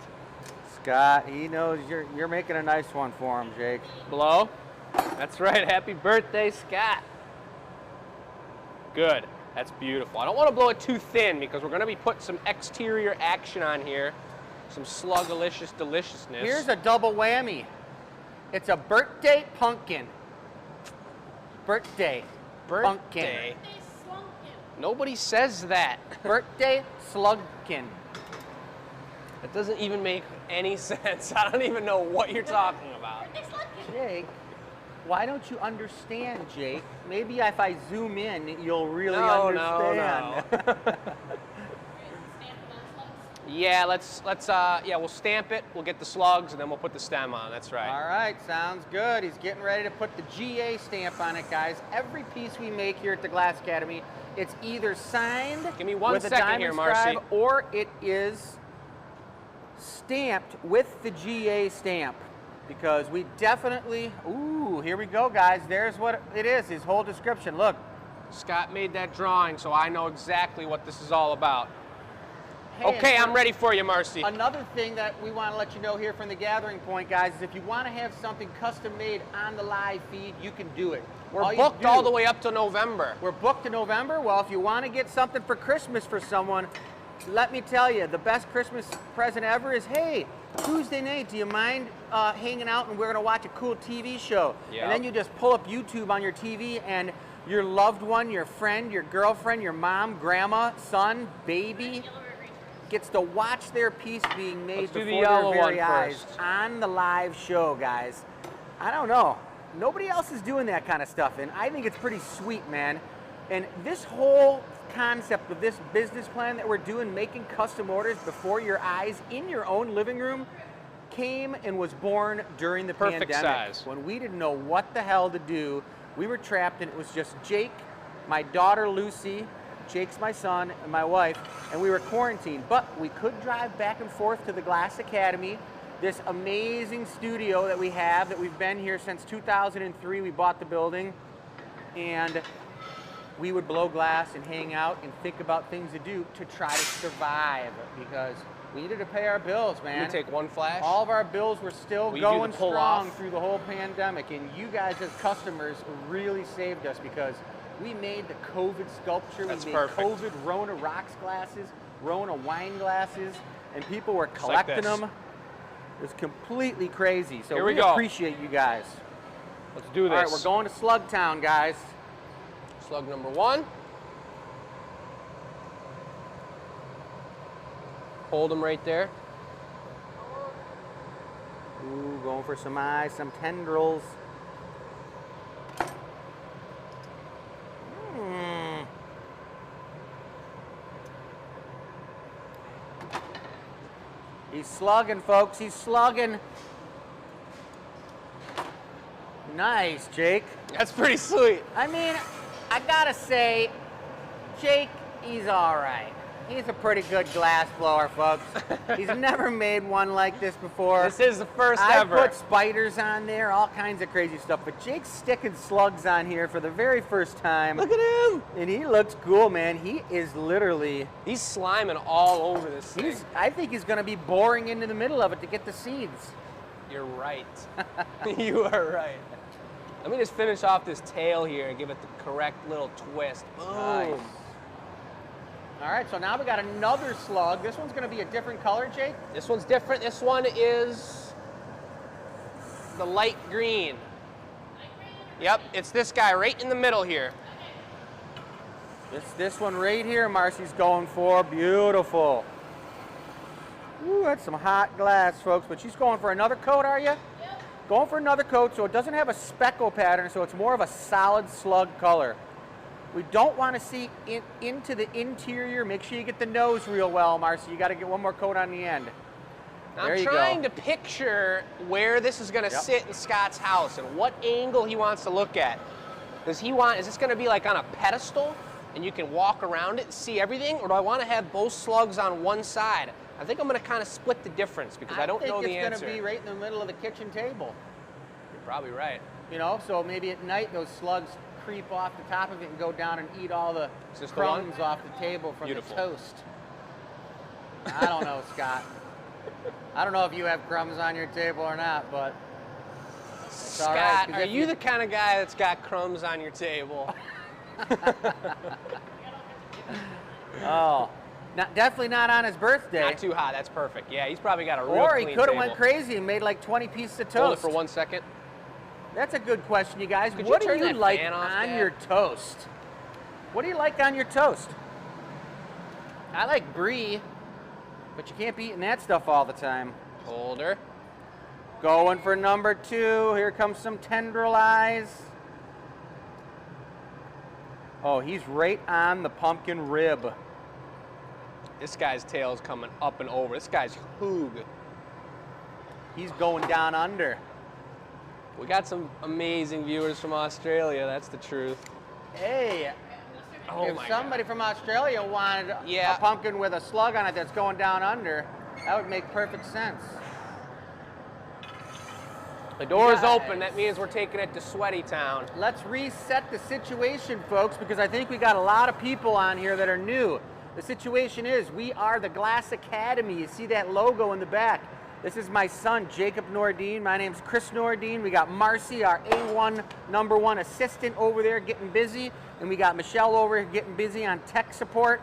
Scott, he knows you're making a nice one for him, Jake. Blow. That's right. Happy birthday, Scott. Good. That's beautiful. I don't want to blow it too thin because we're going to be putting some exterior action on here. Some slug-alicious deliciousness. Here's a double whammy. It's a birthday pumpkin. Birthday pumpkin. Nobody says that. Birthday slugkin. It doesn't even make any sense. I don't even know what you're talking about. Jake, why don't you understand, Jake? Maybe if I zoom in, you'll really understand. No. Yeah, we'll stamp it, we'll get the slugs, and then we'll put the stem on. That's right. All right, sounds good. He's getting ready to put the GA stamp on it, guys. Every piece we make here at the Glass Academy, it's either signed Give me 1 with a second diamond here, Marcy. scribe, or it is stamped with the GA stamp. Because we definitely, ooh, here we go, guys. There's what it is, his whole description. Look. Scott made that drawing, so I know exactly what this is all about. Hey, okay, I'm ready for you, Marcy. Another thing that we want to let you know here from the Gathering Point, guys, is if you want to have something custom made on the live feed, you can do it. We're booked all the way up to November. We're booked to November? Well, if you want to get something for Christmas for someone, let me tell you, the best Christmas present ever is, hey, Tuesday night, do you mind hanging out and we're going to watch a cool TV show? Yep. And then you just pull up YouTube on your TV and your loved one, your friend, your girlfriend, your mom, grandma, son, baby gets to watch their piece being made before their very eyes on the live show, guys. I don't know. Nobody else is doing that kind of stuff, and I think it's pretty sweet, man. And this whole concept of this business plan that we're doing, making custom orders before your eyes in your own living room, came and was born during the pandemic. Size. When we didn't know what the hell to do. We were trapped, and it was just Jake, my daughter Lucy, Jake's my son, and my wife, and we were quarantined. But we could drive back and forth to the Glass Academy, this amazing studio that we have, that we've been here since 2003. We bought the building, and we would blow glass and hang out and think about things to do to try to survive, because we needed to pay our bills, man. Can we take one flash? All of our bills were still going strong through the whole pandemic, and you guys as customers really saved us, because we made the COVID sculpture. That's we made perfect. COVID Rona rocks glasses, Rona wine glasses, and people were collecting them. It was completely crazy. So Here we go. appreciate you guys. Let's do this. All right, we're going to Slug Town, guys. Slug number 1. Hold them right there. Ooh, going for some eyes, some tendrils. He's slugging, folks. He's slugging. Nice, Jake. That's pretty sweet. I mean, I gotta say, Jake, he's all right. He's a pretty good glass blower, folks. He's never made one like this before. This is the first ever. I put spiders on there, all kinds of crazy stuff, but Jake's sticking slugs on here for the very first time. Look at him. And he looks cool, man. He is literally... He's sliming all over this thing. I think he's going to be boring into the middle of it to get the seeds. You're right. You are right. Let me just finish off this tail here and give it the correct little twist. Boom. Nice. All right, so now we got another slug. This one's going to be a different color, Jake? This one's different. This one is the light green. Yep, it's this guy right in the middle here. It's this one right here Marcy's going for. Beautiful. Ooh, that's some hot glass, folks. But she's going for another coat, are you? Yep. Going for another coat so it doesn't have a speckle pattern, so it's more of a solid slug color. We don't want to see into the interior. Make sure you get the nose real well, Marcy. You got to get one more coat on the end. There I'm you trying go. to picture where this is going to sit in Scott's house and what angle he wants to look at. Is this going to be like on a pedestal and you can walk around it and see everything, or do I want to have both slugs on one side? I think I'm going to kind of split the difference because I don't know the answer. I think it's going to be right in the middle of the kitchen table. You're probably right. You know, so maybe at night those slugs creep off the top of it and go down and eat all the crumbs off the table from the toast. I don't know, Scott. I don't know if you have crumbs on your table or not, but it's Scott, all right, are you the kind of guy that's got crumbs on your table? Oh, definitely not on his birthday. Not too hot, that's perfect. Yeah, he's probably got a real Or clean he could have table. went crazy and made like 20 pieces of toast. Hold it for 1 second. That's a good question, you guys. Could What you do turn you that like fan off, on Dad? your toast? What do you like on your toast? I like brie, but you can't be eating that stuff all the time. Holder. Going for number 2. Here comes some tenderlize. Oh, he's right on the pumpkin rib. This guy's tail's coming up and over. This guy's hoog. He's going down under. We got some amazing viewers from Australia, that's the truth. Hey, Oh if my somebody from Australia wanted Yeah. a pumpkin with a slug on it that's going down under, that would make perfect sense. The door's Yeah. open, that means we're taking it to Sweaty Town. Let's reset the situation, folks, because I think we got a lot of people on here that are new. The situation is we are the Glass Academy. You see that logo in the back. This is my son, Jacob Nordine. My name's Chris Nordine. We got Marcy, our A1 #1 assistant over there getting busy. And we got Michelle over here getting busy on tech support.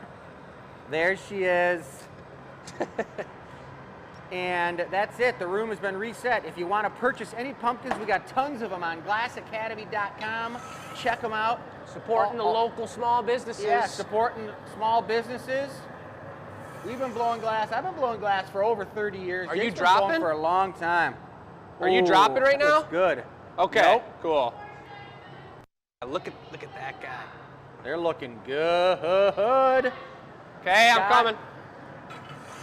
There she is. And that's it. The room has been reset. If you want to purchase any pumpkins, we got tons of them on glassacademy.com. Check them out. Supporting the local small businesses. Yeah, supporting small businesses. We've been blowing glass. I've been blowing glass for over 30 years. Are Jake's you been blowing dropping? for a long time. Are you dropping right now? That's good. Okay, Nope. cool. Look at that guy. They're looking good. Okay, I'm Scott. coming.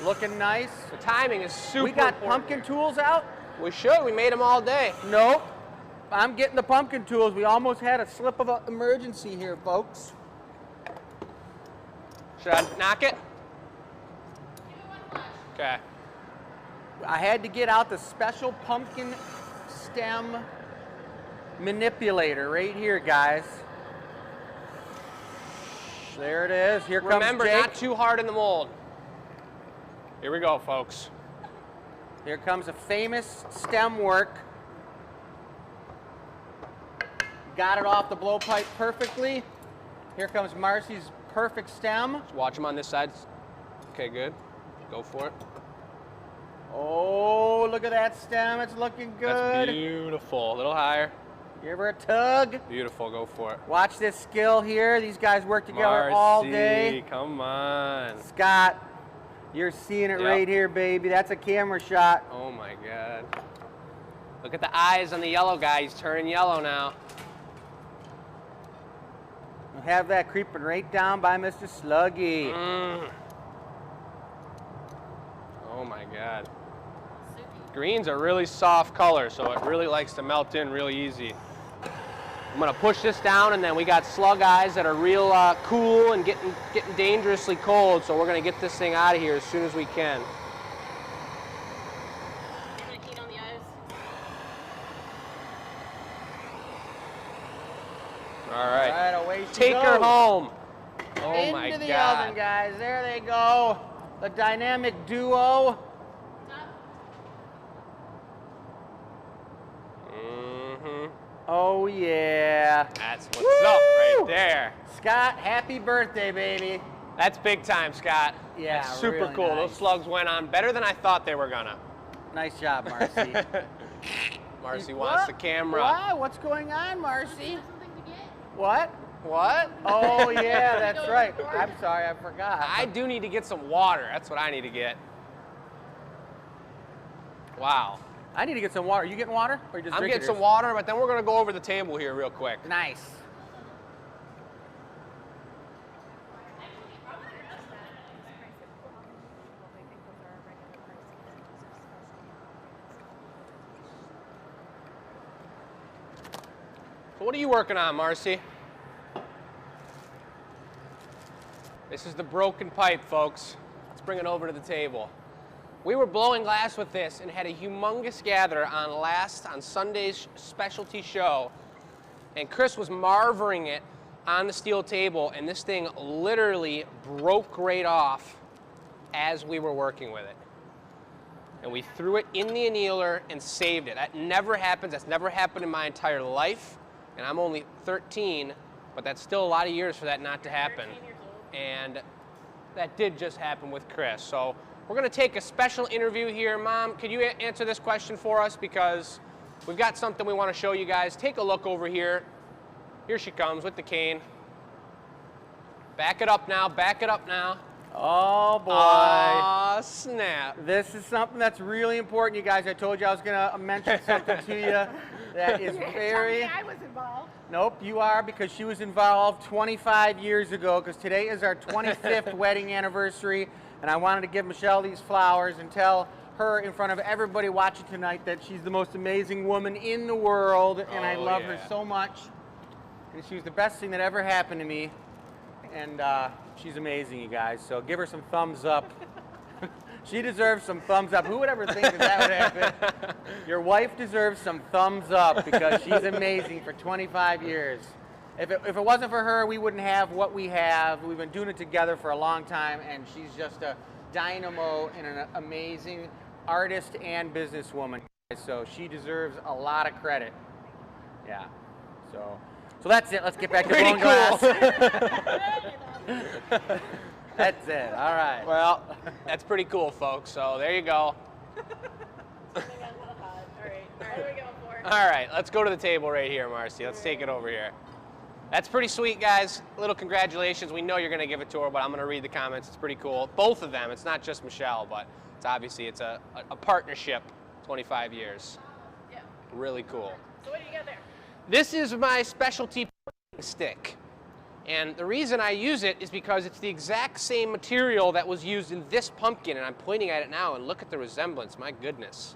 Looking nice. The timing is super We got important pumpkin here. tools out? We should. We made them all day. Nope. I'm getting the pumpkin tools. We almost had a slip of an emergency here, folks. Should I knock it? Okay. I had to get out the special pumpkin stem manipulator right here, guys. There it is. Here comes Remember, Jake. not too hard in the mold. Here we go, folks. Here comes a famous stem work. Got it off the blowpipe perfectly. Here comes Marcy's perfect stem. Just watch them on this side. Okay, good. Go for it. Oh, look at that stem. It's looking good. That's beautiful. A little higher. Give her a tug. Beautiful. Go for it. Watch this skill here. These guys work together all day. Come on. Scott, you're seeing it right here, baby. That's a camera shot. Oh my God. Look at the eyes on the yellow guy. He's turning yellow now. We'll have that creeping right down by Mr. Sluggy. Oh my God. Green's a really soft color, so it really likes to melt in really easy. I'm gonna push this down, and then we got slug eyes that are real cool and getting dangerously cold, so we're gonna get this thing out of here as soon as we can. You're gonna heat on the eyes. All right. All right, away she Take her goes. home. Oh my Into the God. oven, guys. There they go. The dynamic duo. Oh, yeah. That's what's up right there. Scott, happy birthday, baby. That's big time, Scott. Yeah, That's super really cool. nice. Those slugs went on better than I thought they were gonna. Nice job, Marcy. Marcy wants the camera. What? What's going on, Marcy? Something to get? What? What? Oh, yeah, that's right. I'm sorry, I forgot. I do need to get some water. That's what I need to get. Wow. I need to get some water. Are you getting water? Or you just I'm drinking getting some yours? water, but then we're going to go over the table here real quick. Nice. So what are you working on, Marcy? This is the broken pipe, folks. Let's bring it over to the table. We were blowing glass with this and had a humongous gather on Sunday's specialty show. And Chris was marveling it on the steel table, and this thing literally broke right off as we were working with it. And we threw it in the annealer and saved it. That never happens. That's never happened in my entire life. And I'm only 13, but that's still a lot of years for that not to happen. 13 years old. And that did just happen with Chris. So we're going to take a special interview here. Mom, could you answer this question for us? Because we've got something we want to show you guys. Take a look over here. Here she comes with the cane. Back it up now. Back it up now. Oh, boy. Aw, snap. This is something that's really important, you guys. I told you I was going to mention something to you that is very... I was involved. Nope, you are, because she was involved 25 years ago, because today is our 25th wedding anniversary, and I wanted to give Michelle these flowers and tell her in front of everybody watching tonight that she's the most amazing woman in the world, and I love her so much. And she was the best thing that ever happened to me, and she's amazing, you guys, so give her some thumbs up. She deserves some thumbs up. Who would ever think that would happen? Your wife deserves some thumbs up because she's amazing for 25 years. If it wasn't for her, we wouldn't have what we have. We've been doing it together for a long time, and she's just a dynamo and an amazing artist and businesswoman. So she deserves a lot of credit. Yeah. So that's it. Let's get back to blowing glass. That's it. All right. Well, that's pretty cool, folks. So there you go. Something got a little hot. All right, what are we going for? All right, let's go to the table right here, Marcy. Let's take it over here. That's pretty sweet, guys. Little congratulations. We know you're going to give it to her, but I'm going to read the comments. It's pretty cool. Both of them. It's not just Michelle, but it's obviously it's a partnership, 25 years. Yeah. Really cool. So what do you got there? This is my specialty stick. And the reason I use it is because it's the exact same material that was used in this pumpkin, and I'm pointing at it now, and look at the resemblance, my goodness.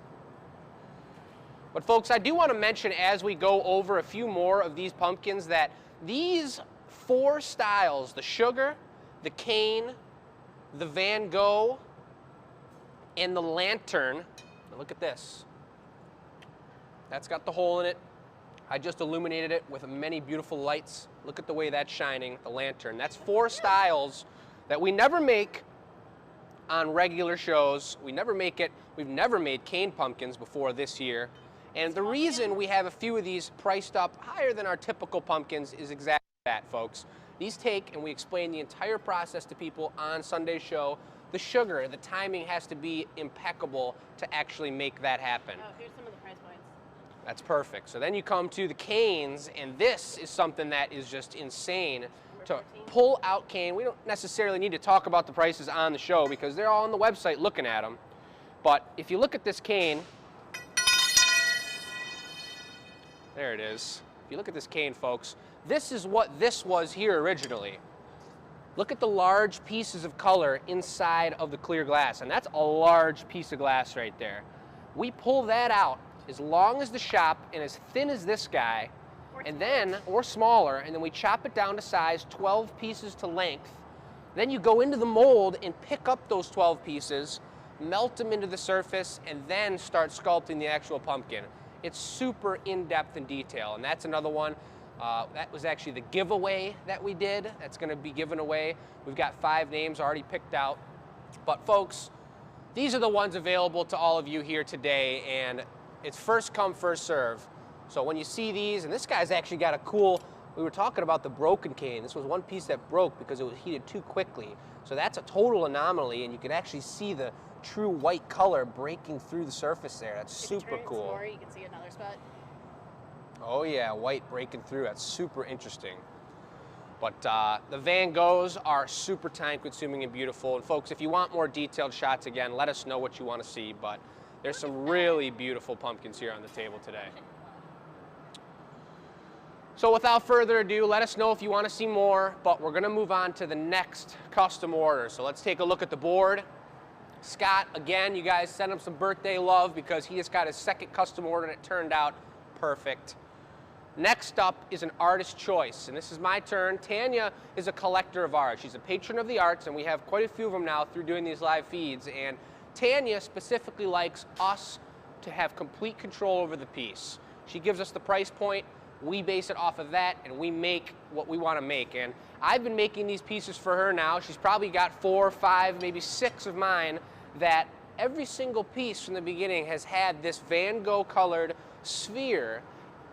But folks, I do want to mention as we go over a few more of these pumpkins that these 4 styles, the sugar, the cane, the Van Gogh, and the lantern, now look at this. That's got the hole in it. I just illuminated it with many beautiful lights. Look at the way that's shining, the lantern. That's 4 styles that we never make on regular shows. We've never made cane pumpkins before this year. And the reason we have a few of these priced up higher than our typical pumpkins is exactly that, folks. These take, and we explain the entire process to people on Sunday's show. The sugar, the timing has to be impeccable to actually make that happen. Oh, here's some of the price points. That's perfect. So then you come to the canes, and this is something that is just insane. To pull out cane, we don't necessarily need to talk about the prices on the show because they're all on the website looking at them. But if you look at this cane, there it is. If you look at this cane, folks, this is what this was here originally. Look at the large pieces of color inside of the clear glass, and that's a large piece of glass right there. We pull that out as long as the shop and as thin as this guy, or smaller, and then we chop it down to size 12 pieces to length. Then you go into the mold and pick up those 12 pieces, melt them into the surface, and then start sculpting the actual pumpkin. It's super in-depth in detail, and that's another one. That was actually the giveaway that we did. That's going to be given away. We've got 5 names already picked out. But folks, these are the ones available to all of you here today, and it's first come, first serve. So when you see these, and this guy's actually got a cool, we were talking about the broken cane. This was one piece that broke because it was heated too quickly. So that's a total anomaly, and you can actually see the true white color breaking through the surface there. That's super cool. More, you can see another spot. Oh yeah, white breaking through. That's super interesting. But the Van Goghs are super time consuming and beautiful. And folks, if you want more detailed shots, again, let us know what you want to see. But There's some really beautiful pumpkins here on the table today. So without further ado, let us know if you want to see more, but we're going to move on to the next custom order. So let's take a look at the board. Scott, again, you guys sent him some birthday love because he just got his second custom order and it turned out perfect. Next up is an artist choice, and this is my turn. Tanya is a collector of art. She's a patron of the arts, and we have quite a few of them now through doing these live feeds. And Tanya specifically likes us to have complete control over the piece. She gives us the price point. We base it off of that, and we make what we want to make. And I've been making these pieces for her now. She's probably got 4, 5, maybe 6 of mine that every single piece from the beginning has had this Van Gogh colored sphere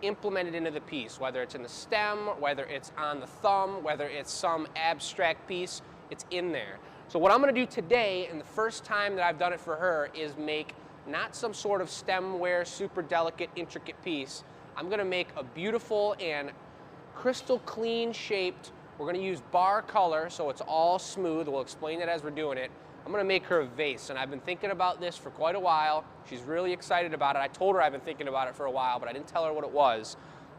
implemented into the piece, whether it's in the stem, whether it's on the thumb, whether it's some abstract piece, it's in there. So what I'm going to do today, and the first time that I've done it for her, is make not some sort of stemware, super delicate, intricate piece. I'm going to make a beautiful and crystal clean shaped, we're going to use bar color so it's all smooth. We'll explain it as we're doing it. I'm going to make her a vase, and I've been thinking about this for quite a while. She's really excited about it. I told her I've been thinking about it for a while, but I didn't tell her what it was.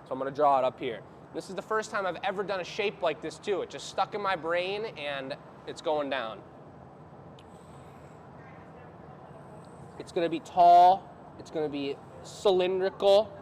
So I'm going to draw it up here. This is the first time I've ever done a shape like this too. It just stuck in my brain and it's going down. It's going to be tall. It's going to be cylindrical.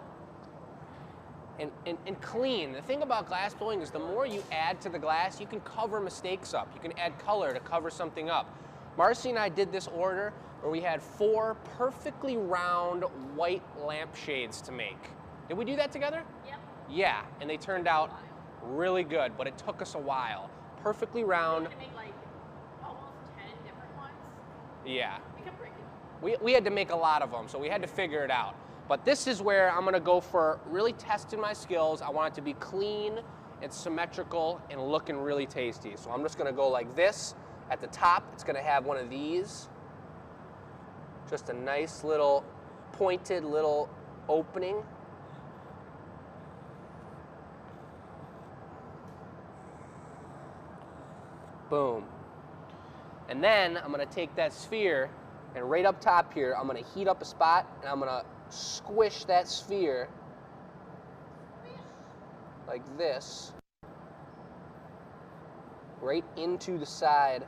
And clean. The thing about glass blowing is the more you add to the glass, you can cover mistakes up. You can add color to cover something up. Marcy and I did this order where we had 4 perfectly round white lampshades to make. Did we do that together? Yep. Yeah, and they turned out really good, but it took us a while. Perfectly round. We had to make like almost 10 different ones. Yeah. We kept breaking. We had to make a lot of them, so we had to figure it out. But this is where I'm gonna go for really testing my skills. I want it to be clean and symmetrical and looking really tasty. So I'm just gonna go like this. At the top, it's gonna have one of these. Just a nice little pointed little opening. Boom. And then I'm gonna take that sphere and right up top here, I'm gonna heat up a spot and I'm gonna squish that sphere like this right into the side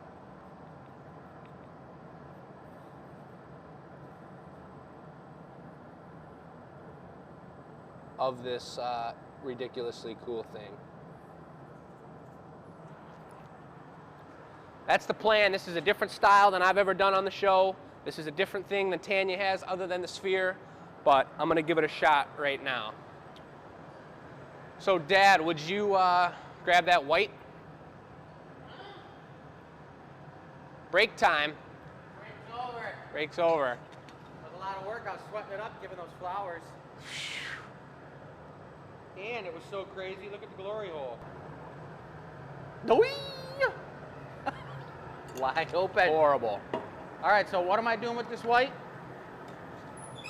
of this ridiculously cool thing. That's the plan. This is a different style than I've ever done on the show. This is a different thing than Tanya has other than the sphere, but I'm gonna give it a shot right now. So Dad, would you grab that white? Break time. Break's over. Break's over. It was a lot of work. I was sweating it up, giving those flowers. And it was so crazy. Look at the glory hole. Wide open. Horrible. All right, so what am I doing with this white?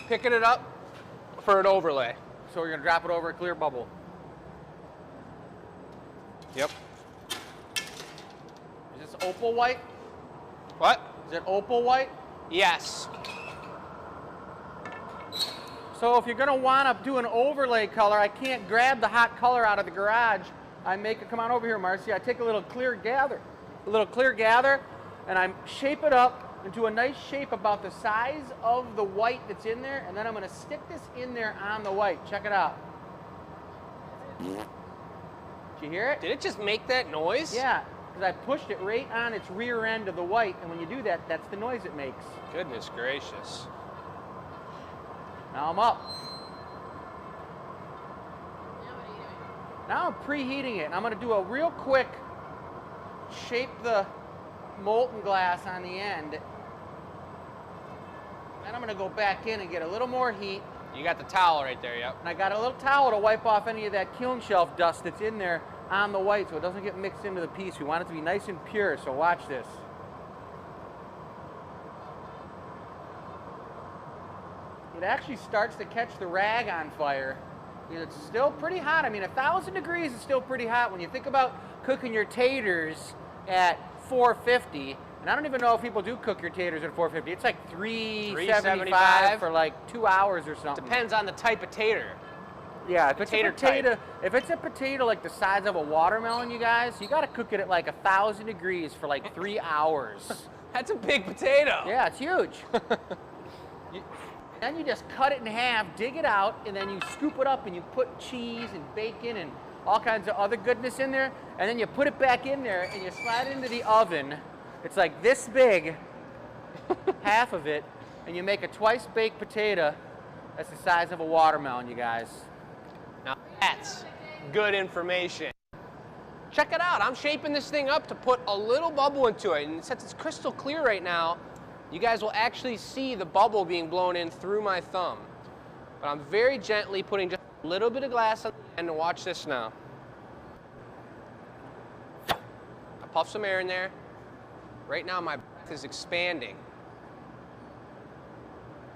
Picking it up for an overlay. So we're gonna drop it over a clear bubble. Yep. Is this opal white? What? Is it opal white? Yes. So if you're gonna wanna do an overlay color, I can't grab the hot color out of the garage. I make it, come on over here, Marcy. I take a little clear gather, and I shape it up into a nice shape about the size of the white that's in there, and then I'm gonna stick this in there on the white. Check it out. Did you hear it? Did it just make that noise? Yeah, because I pushed it right on its rear end of the white, and when you do that, that's the noise it makes. Goodness gracious. Now I'm up. Now what are you doing? Now I'm preheating it, and I'm gonna do a real quick shape the molten glass on the end. Then I'm gonna go back in and get a little more heat. You got the towel right there, yep. And I got a little towel to wipe off any of that kiln shelf dust that's in there on the white so it doesn't get mixed into the piece. We want it to be nice and pure, so watch this. It actually starts to catch the rag on fire. It's still pretty hot. I mean, 1,000 degrees is still pretty hot. When you think about cooking your taters at 450, And I don't even know if people do cook your taters at 450. It's like $3.75 for like 2 hours or something. Depends on the type of tater. Yeah, if it's a potato like the size of a watermelon, you guys, you got to cook it at like 1,000 degrees for like 3 hours. That's a big potato. Yeah, it's huge. Then you just cut it in half, dig it out, and then you scoop it up and you put cheese and bacon and all kinds of other goodness in there, and then you put it back in there and you slide it into the oven. It's like this big, half of it, and you make a twice-baked potato that's the size of a watermelon, you guys. Now that's good information. Check it out. I'm shaping this thing up to put a little bubble into it, and since it's crystal clear right now, you guys will actually see the bubble being blown in through my thumb. But I'm very gently putting just a little bit of glass on the end, and watch this now. I puff some air in there. Right now my breath is expanding.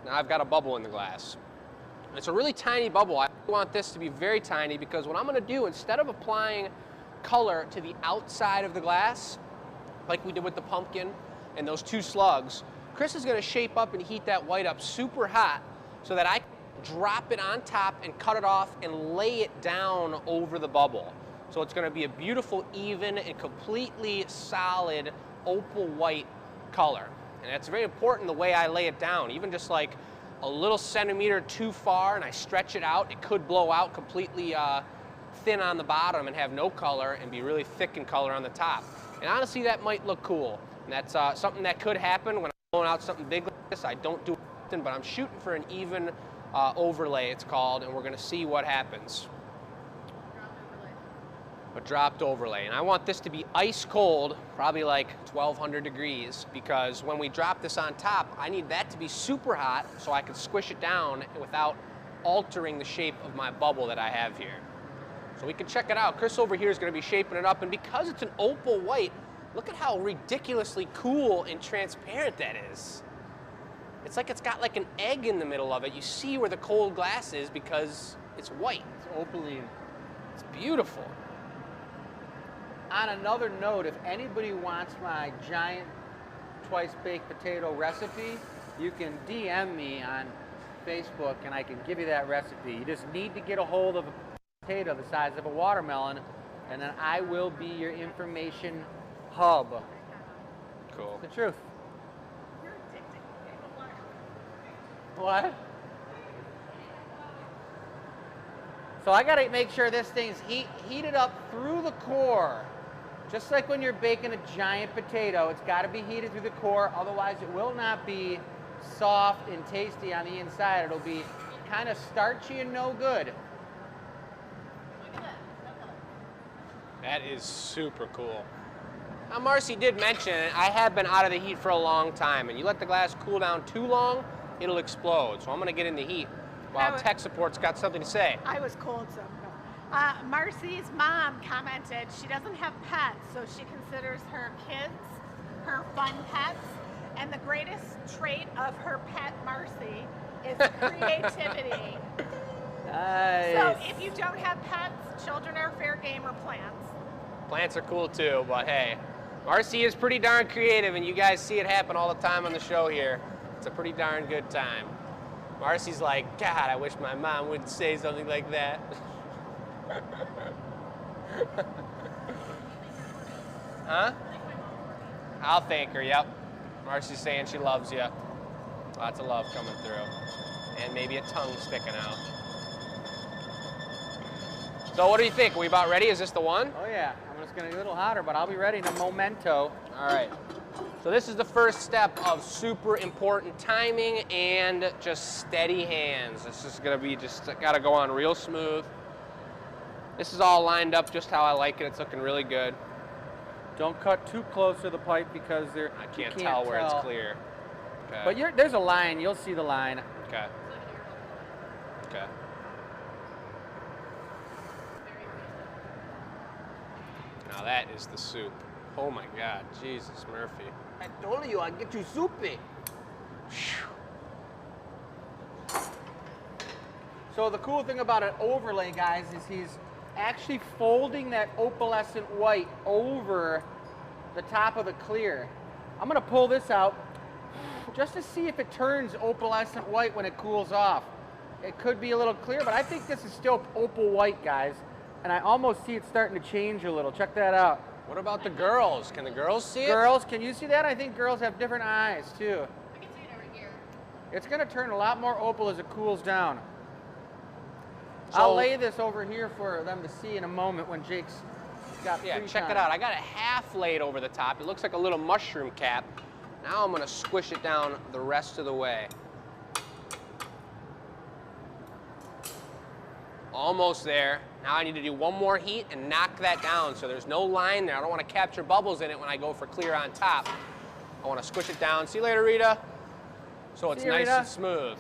Now I've got a bubble in the glass. It's a really tiny bubble. I want this to be very tiny because what I'm going to do, instead of applying color to the outside of the glass, like we did with the pumpkin and those 2 slugs, Chris is going to shape up and heat that white up super hot so that I can drop it on top and cut it off and lay it down over the bubble. So it's going to be a beautiful, even, and completely solid opal white color. And that's very important the way I lay it down. Even just like a little centimeter too far and I stretch it out, it could blow out completely thin on the bottom and have no color and be really thick in color on the top. And honestly, that might look cool. And that's something that could happen when I'm blowing out something big like this. I don't do it often, but I'm shooting for an even overlay, it's called, and we're going to see what happens. A dropped overlay. And I want this to be ice cold, probably like 1200 degrees, because when we drop this on top, I need that to be super hot so I can squish it down without altering the shape of my bubble that I have here. So we can check it out. Chris over here is going to be shaping it up, and because it's an opal white, look at how ridiculously cool and transparent that is. It's like it's got like an egg in the middle of it. You see where the cold glass is because it's white. It's opaline. It's beautiful. On another note, if anybody wants my giant twice-baked potato recipe, you can DM me on Facebook and I can give you that recipe. You just need to get a hold of a potato the size of a watermelon, and then I will be your information hub. Cool. It's the truth. What? So I gotta make sure this thing's heated up through the core. Just like when you're baking a giant potato, it's gotta be heated through the core, otherwise it will not be soft and tasty on the inside. It'll be kind of starchy and no good. That is super cool. Now Marcy did mention, I have been out of the heat for a long time, and you let the glass cool down too long, it'll explode. So I'm gonna get in the heat while tech support's got something to say. I was cold, so. Marcy's mom commented she doesn't have pets, so she considers her kids her fun pets. And the greatest trait of her pet, Marcy, is creativity. Nice. So if you don't have pets, children are fair game, or plants. Plants are cool too, but hey, Marcy is pretty darn creative, and you guys see it happen all the time on the show here. It's a pretty darn good time. Marcy's like, God, I wish my mom wouldn't say something like that. Huh? I'll thank her, yep. Marcy's saying she loves you. Lots of love coming through. And maybe a tongue sticking out. So what do you think? Are we about ready? Is this the one? Oh yeah, I'm just gonna get a little hotter, but I'll be ready in a momento. All right. So this is the first step of super important timing and just steady hands. This is gonna be just, gotta go on real smooth. This is all lined up just how I like it. It's looking really good. Don't cut too close to the pipe because I can't tell where it's clear. Okay. But there's a line. You'll see the line. Okay. Okay. Now that is the soup. Oh my God, Jesus Murphy. I told you I'd get you soupy. So the cool thing about an overlay, guys, is he's actually folding that opalescent white over the top of the clear. I'm gonna pull this out just to see if it turns opalescent white when it cools off. It could be a little clear, but I think this is still opal white, guys. And I almost see it starting to change a little. Check that out. What about the girls? Can the girls see it? Girls, can you see that? I think girls have different eyes too. I can see it over here. It's gonna turn a lot more opal as it cools down. So, I'll lay this over here for them to see in a moment when Jake's got yeah, free check time. it out. I got it half laid over the top. It looks like a little mushroom cap. Now I'm gonna squish it down the rest of the way. Almost there. Now I need to do one more heat and knock that down so there's no line there. I don't want to capture bubbles in it when I go for clear on top. I want to squish it down. See you later, Rita. So it's nice and smooth.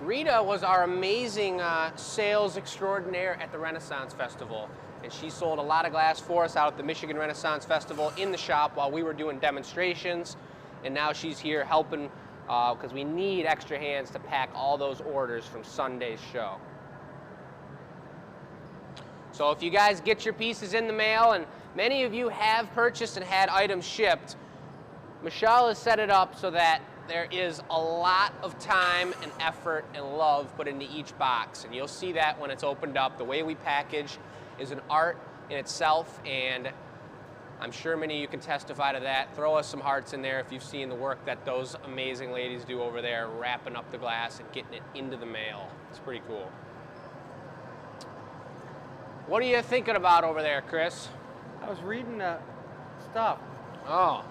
Rita was our amazing sales extraordinaire at the Renaissance Festival. And she sold a lot of glass for us out at the Michigan Renaissance Festival in the shop while we were doing demonstrations. And now she's here helping because we need extra hands to pack all those orders from Sunday's show. So if you guys get your pieces in the mail, and many of you have purchased and had items shipped, Michelle has set it up so that there is a lot of time and effort and love put into each box. And you'll see that when it's opened up. The way we package is an art in itself, and I'm sure many of you can testify to that. Throw us some hearts in there if you've seen the work that those amazing ladies do over there, wrapping up the glass and getting it into the mail. It's pretty cool. What are you thinking about over there, Chris? I was reading stuff. Oh.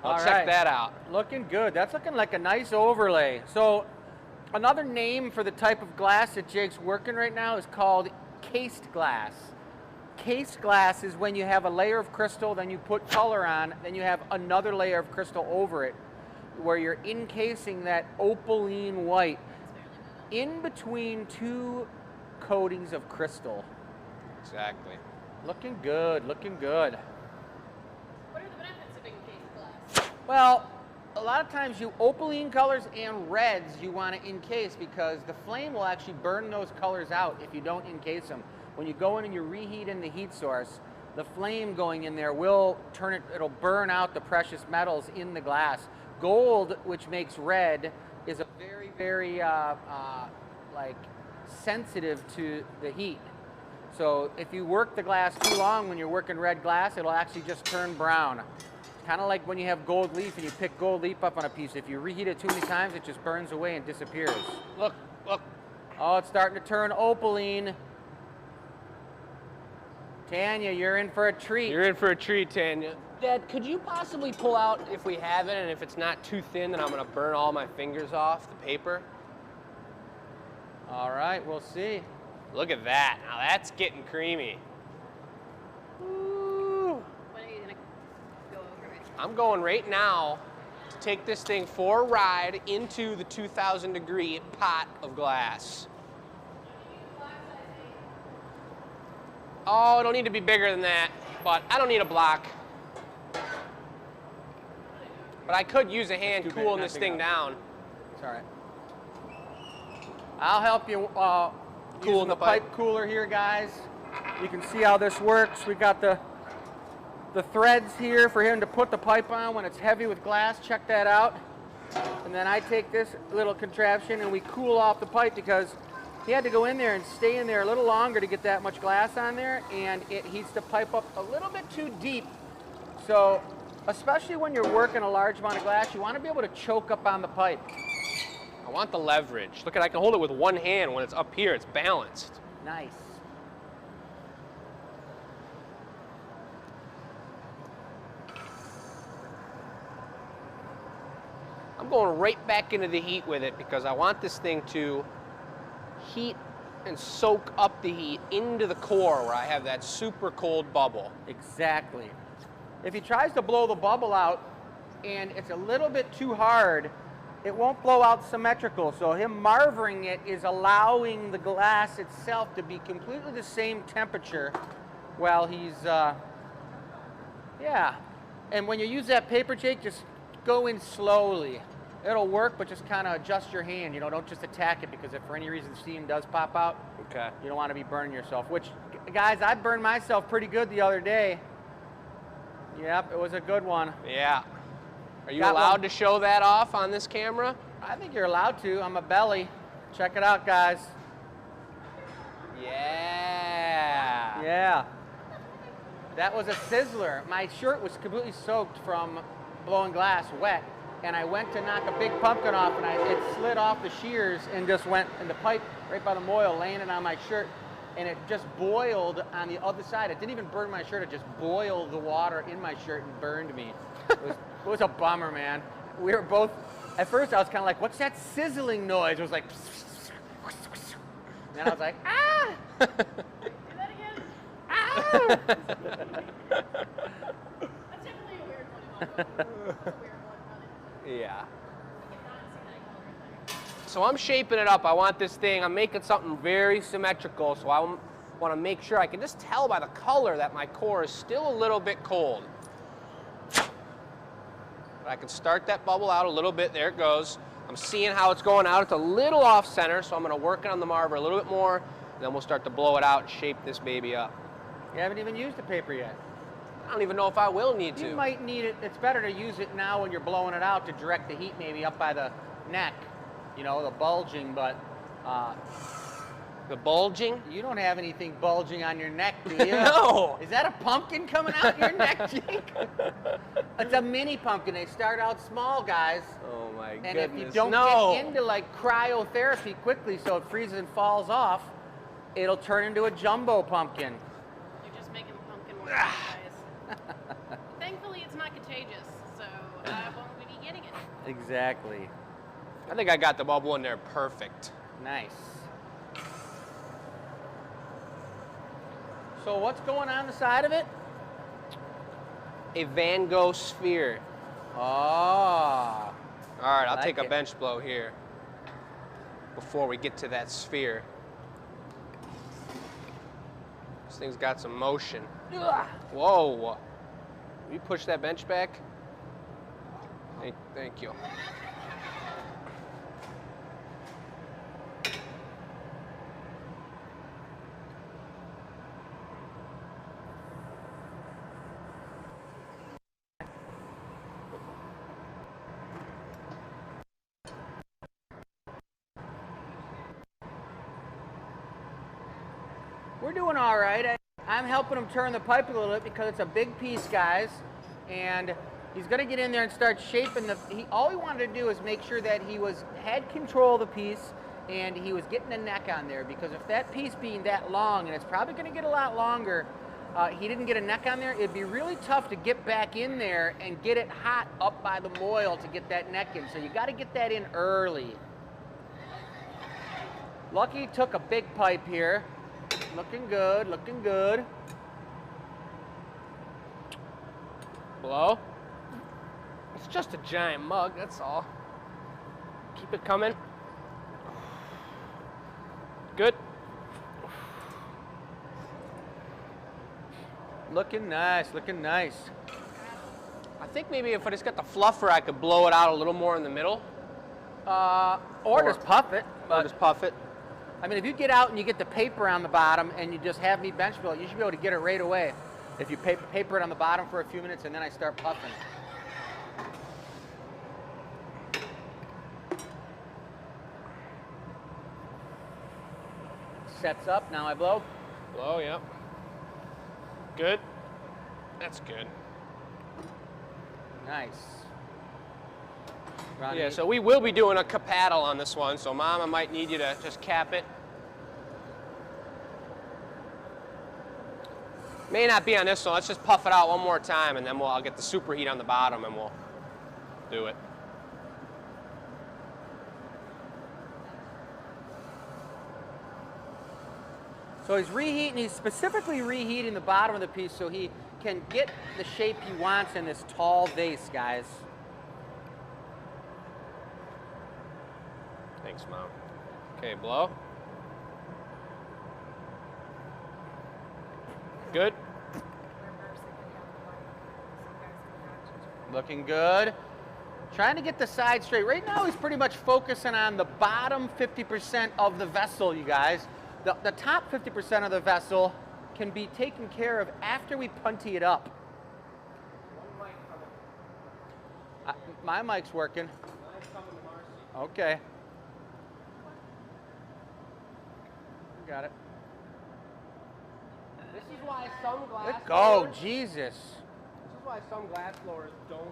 Well, check right. that out. Looking good. That's looking like a nice overlay. So another name for the type of glass that Jake's working right now is called cased glass. Cased glass is when you have a layer of crystal, then you put color on, then you have another layer of crystal over it, where you're encasing that opaline white in between two coatings of crystal. Exactly. Looking good, looking good. What are the benefits of encased glass? Well, a lot of times you opaline colors and reds you want to encase because the flame will actually burn those colors out if you don't encase them. When you go in and you reheat in the heat source, the flame going in there will turn it, it'll burn out the precious metals in the glass. Gold, which makes red, is a very, very like sensitive to the heat. So if you work the glass too long when you're working red glass, it'll actually just turn brown. Kind of like when you have gold leaf and you pick gold leaf up on a piece. If you reheat it too many times, it just burns away and disappears. Look, look. Oh, it's starting to turn opaline. Tanya, you're in for a treat. You're in for a treat, Tanya. Dad, could you possibly pull out if we have it, and if it's not too thin, then I'm going to burn all my fingers off the paper? All right, we'll see. Look at that. Now that's getting creamy. Ooh. When are you going to go over it? I'm going right now to take this thing for a ride into the 2,000-degree pot of glass. Oh, it'll need to be bigger than that, but I don't need a block. But I could use a hand cooling this thing down. It's all right. I'll help you using the pipe cooler here, guys. You can see how this works. We've got the threads here for him to put the pipe on when it's heavy with glass. Check that out. And then I take this little contraption and we cool off the pipe because he had to go in there and stay in there a little longer to get that much glass on there, and it heats the pipe up a little bit too deep. So, especially when you're working a large amount of glass, you want to be able to choke up on the pipe. I want the leverage. Look at, I can hold it with one hand when it's up here. It's balanced. Nice. I'm going right back into the heat with it because I want this thing to heat and soak up the heat into the core where I have that super cold bubble. Exactly. If he tries to blow the bubble out and it's a little bit too hard, it won't blow out symmetrical. So him marvering it is allowing the glass itself to be completely the same temperature while he's, yeah. And when you use that paper, Jake, just go in slowly. It'll work, but just kind of adjust your hand. You know, don't just attack it, because if for any reason steam does pop out, Okay. you don't want to be burning yourself. Which, guys, I burned myself pretty good the other day. Yep, it was a good one. Yeah. Are you Got allowed one. to show that off on this camera? I think you're allowed to. I'm a belly. Check it out, guys. Yeah. Yeah. That was a sizzler. My shirt was completely soaked from blowing glass, wet, and I went to knock a big pumpkin off, and it slid off the shears and just went in the pipe right by the moil, landed on my shirt, and it just boiled on the other side. It didn't even burn my shirt. It just boiled the water in my shirt and burned me. It was a bummer, man. We were both, at first I was kind of like, what's that sizzling noise? It was like, and then I was like, ah! Do that again. Ah! That's definitely a weird one. That's a weird one. Yeah. So I'm shaping it up. I want this thing, I'm making something very symmetrical, so I want to make sure I can just tell by the color that my core is still a little bit cold. But I can start that bubble out a little bit. There it goes. I'm seeing how it's going out. It's a little off center, so I'm going to work it on the marver a little bit more, and then we'll start to blow it out and shape this baby up. You haven't even used the paper yet. I don't even know if I will need to. You might need it. It's better to use it now when you're blowing it out to direct the heat maybe up by the neck, you know, the bulging, but The bulging? you don't have anything bulging on your neck, do you? No. Is that a pumpkin coming out your neck, Jake? It's a mini pumpkin. They start out small, guys. Oh my And goodness. if you don't get into like cryotherapy quickly so it freezes and falls off, it'll turn into a jumbo pumpkin. You're just making the pumpkin work, guys. Thankfully, it's not contagious, so I won't be getting it. Exactly. I think I got the bubble in there perfect. Nice. So what's going on the side of it? A Van Gogh sphere. Oh. All right, I'll Like take a it. bench blow here before we get to that sphere. This thing's got some motion. Whoa. Will you push that bench back? Thank you. We're doing all right. I'm helping him turn the pipe a little bit because it's a big piece, guys. And he's going to get in there and start shaping all he wanted to do is make sure that he had control of the piece and he was getting the neck on there, because if that piece being that long, and it's probably going to get a lot longer, he didn't get a neck on there, it'd be really tough to get back in there and get it hot up by the moil to get that neck in. So you got to get that in early. Lucky took a big pipe here. Looking good, looking good. Blow. It's just a giant mug, that's all. Keep it coming. Good. Looking nice, looking nice. I think maybe if I just got the fluffer, I could blow it out a little more in the middle. Or just puff it. Or just puff it. I mean, if you get out and you get the paper on the bottom and you just have me bench blow it, you should be able to get it right away. If you paper it on the bottom for a few minutes and then I start puffing. Sets up, now I blow. Blow, yep. Good. That's good. Nice. Ronnie. Yeah, so we will be doing a capaddle on this one, so Mom, I might need you to just cap it. May not be on this one. Let's just puff it out one more time, and then I'll get the superheat on the bottom, and we'll do it. So he's reheating, he's specifically reheating the bottom of the piece so he can get the shape he wants in this tall vase, guys. Thanks, Mom. Okay, blow. Good. Looking good. Trying to get the side straight. Right now he's pretty much focusing on the bottom 50% of the vessel, you guys. The top 50% of the vessel can be taken care of after we punty it up. My mic's working. Mine's coming to Marcy. Okay. Got it. This is why some glass Let go, blowers, Jesus. This is why some glass blowers don't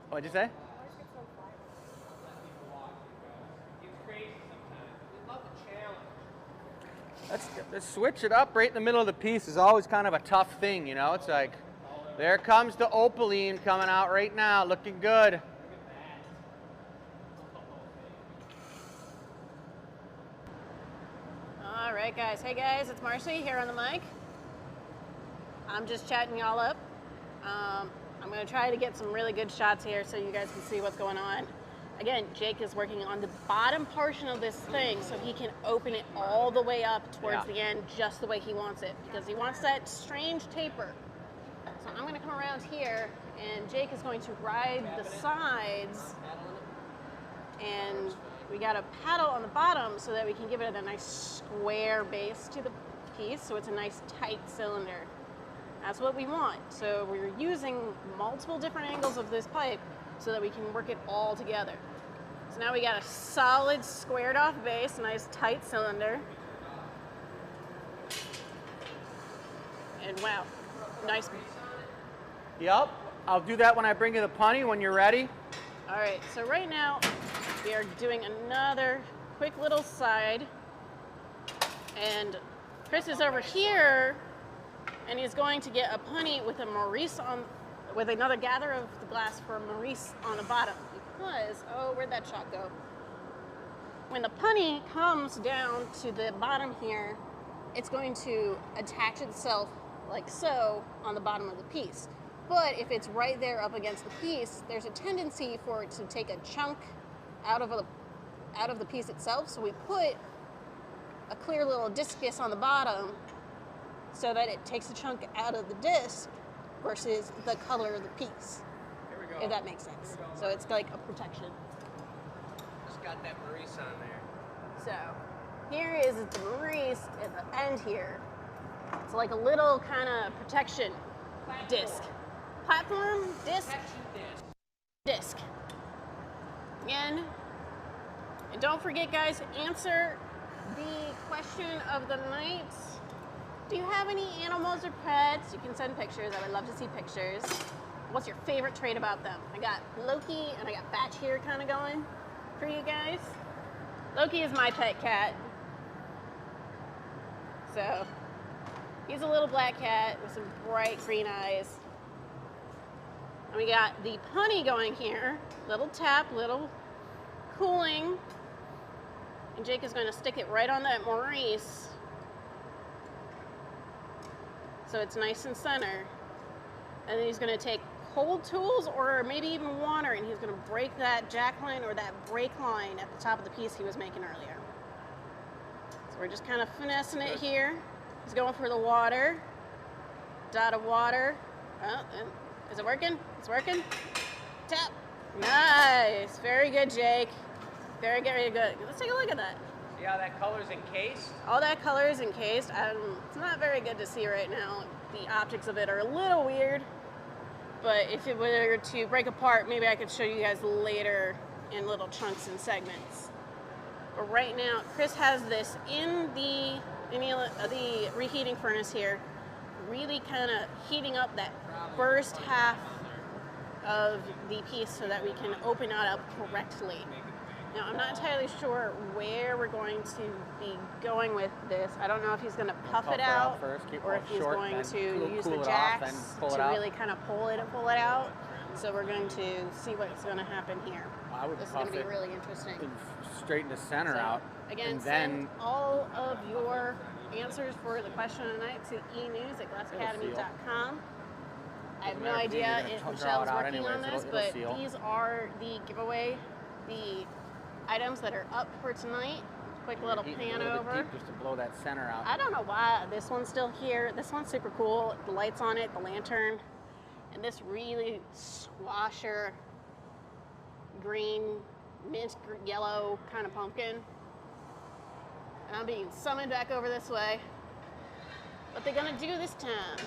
What'd you say? It's crazy sometimes. We love the challenge. Let's switch it up right in the middle of the piece is always kind of a tough thing, you know? It's like, there comes the opaline coming out right now, looking good. All right, guys. Hey, guys, it's Marcy here on the mic. I'm just chatting y'all up. I'm going to try to get some really good shots here so you guys can see what's going on. Again, Jake is working on the bottom portion of this thing so he can open it all the way up towards the end just the way he wants it because he wants that strange taper. So I'm going to come around here and Jake is going to ride the sides and we got a paddle on the bottom so that we can give it a nice square base to the piece so it's a nice tight cylinder. That's what we want. So we're using multiple different angles of this pipe so that we can work it all together. So now we got a solid squared off base, nice tight cylinder. And wow, nice. Yep, I'll do that when I bring you the punny when you're ready. All right, so right now we are doing another quick little side. And Chris is over here and he's going to get a punny with a Maurice on, with another gather of the glass for Maurice on the bottom because, oh, where'd that shot go? When the punny comes down to the bottom here, it's going to attach itself like so on the bottom of the piece. But if it's right there up against the piece, there's a tendency for it to take a chunk out of the piece itself. So we put a clear little discus on the bottom so that it takes a chunk out of the disc versus the color of the piece, if that makes sense. So it's like a protection. Just got that Maurice on there. So here is the Maurice at the end here. It's like a little kind of protection disc. Platform, disc, disc. Again, and don't forget guys, answer the question of the night. Do you have any animals or pets? You can send pictures. I would love to see pictures. What's your favorite trait about them? I got Loki and I got Batch here kind of going for you guys. Loki is my pet cat. So he's a little black cat with some bright green eyes. And we got the punny going here. Little tap, little cooling. And Jake is going to stick it right on that Maurice. So it's nice and center. And then he's going to take cold tools or maybe even water and he's going to break that jack line or that brake line at the top of the piece he was making earlier. So we're just kind of finessing it here. He's going for the water. Dot of water. Oh, is it working? It's working. Tap. Nice. Very good, Jake. Very, very good. Let's take a look at that. See how that color's encased? All that color is encased. It's not very good to see right now. The optics of it are a little weird, but if it were to break apart, maybe I could show you guys later in little chunks and segments. But right now, Chris has this in the reheating furnace here, really kind of heating up that first half of the piece so that we can open it up correctly. Now, I'm not entirely sure where we're going to be going with this. I don't know if he's going to puff it out first, or if he's going to use the jacks to really kind of pull it out. So we're going to see what's going to happen here. I would this is going to be really interesting. Straighten the center out. Again, and send then all of your answers for the question of the night to enews@glassacademy.com. I have no idea if Michelle's working on this, but these are the giveaway, the items that are up for tonight. Quick little pan over. Just to blow that center out. I don't know why this one's still here. This one's super cool. The lights on it, the lantern, and this really swasher green, mint yellow kind of pumpkin. And I'm being summoned back over this way. What they gonna do this time?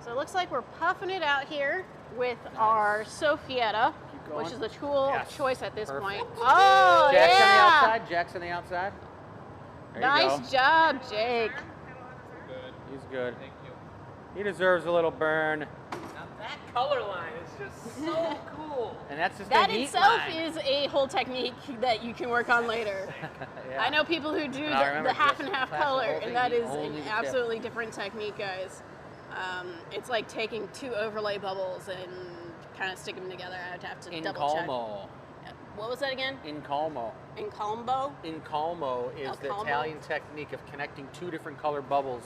So it looks like we're puffing it out here with our Sophietta, which is the tool of choice at this point. Oh, Jack's yeah! on the outside. Jack's on the outside. There Nice job, Jake. Good. He's good. Thank you. He deserves a little burn. Now that color line is just so cool. And that's just That a neat itself line. is a whole technique that you can work on later. Yeah. I know people who do And I remember the half just and half passing the color, whole thing, and that you is only an the tip. absolutely different technique, guys. It's like taking 2 overlay bubbles and kind of stick them together. I'd have to double check. Incalmo. What was that again? Incalmo. Incalmo? Incalmo is the Incalmo? Italian technique of connecting 2 different colored bubbles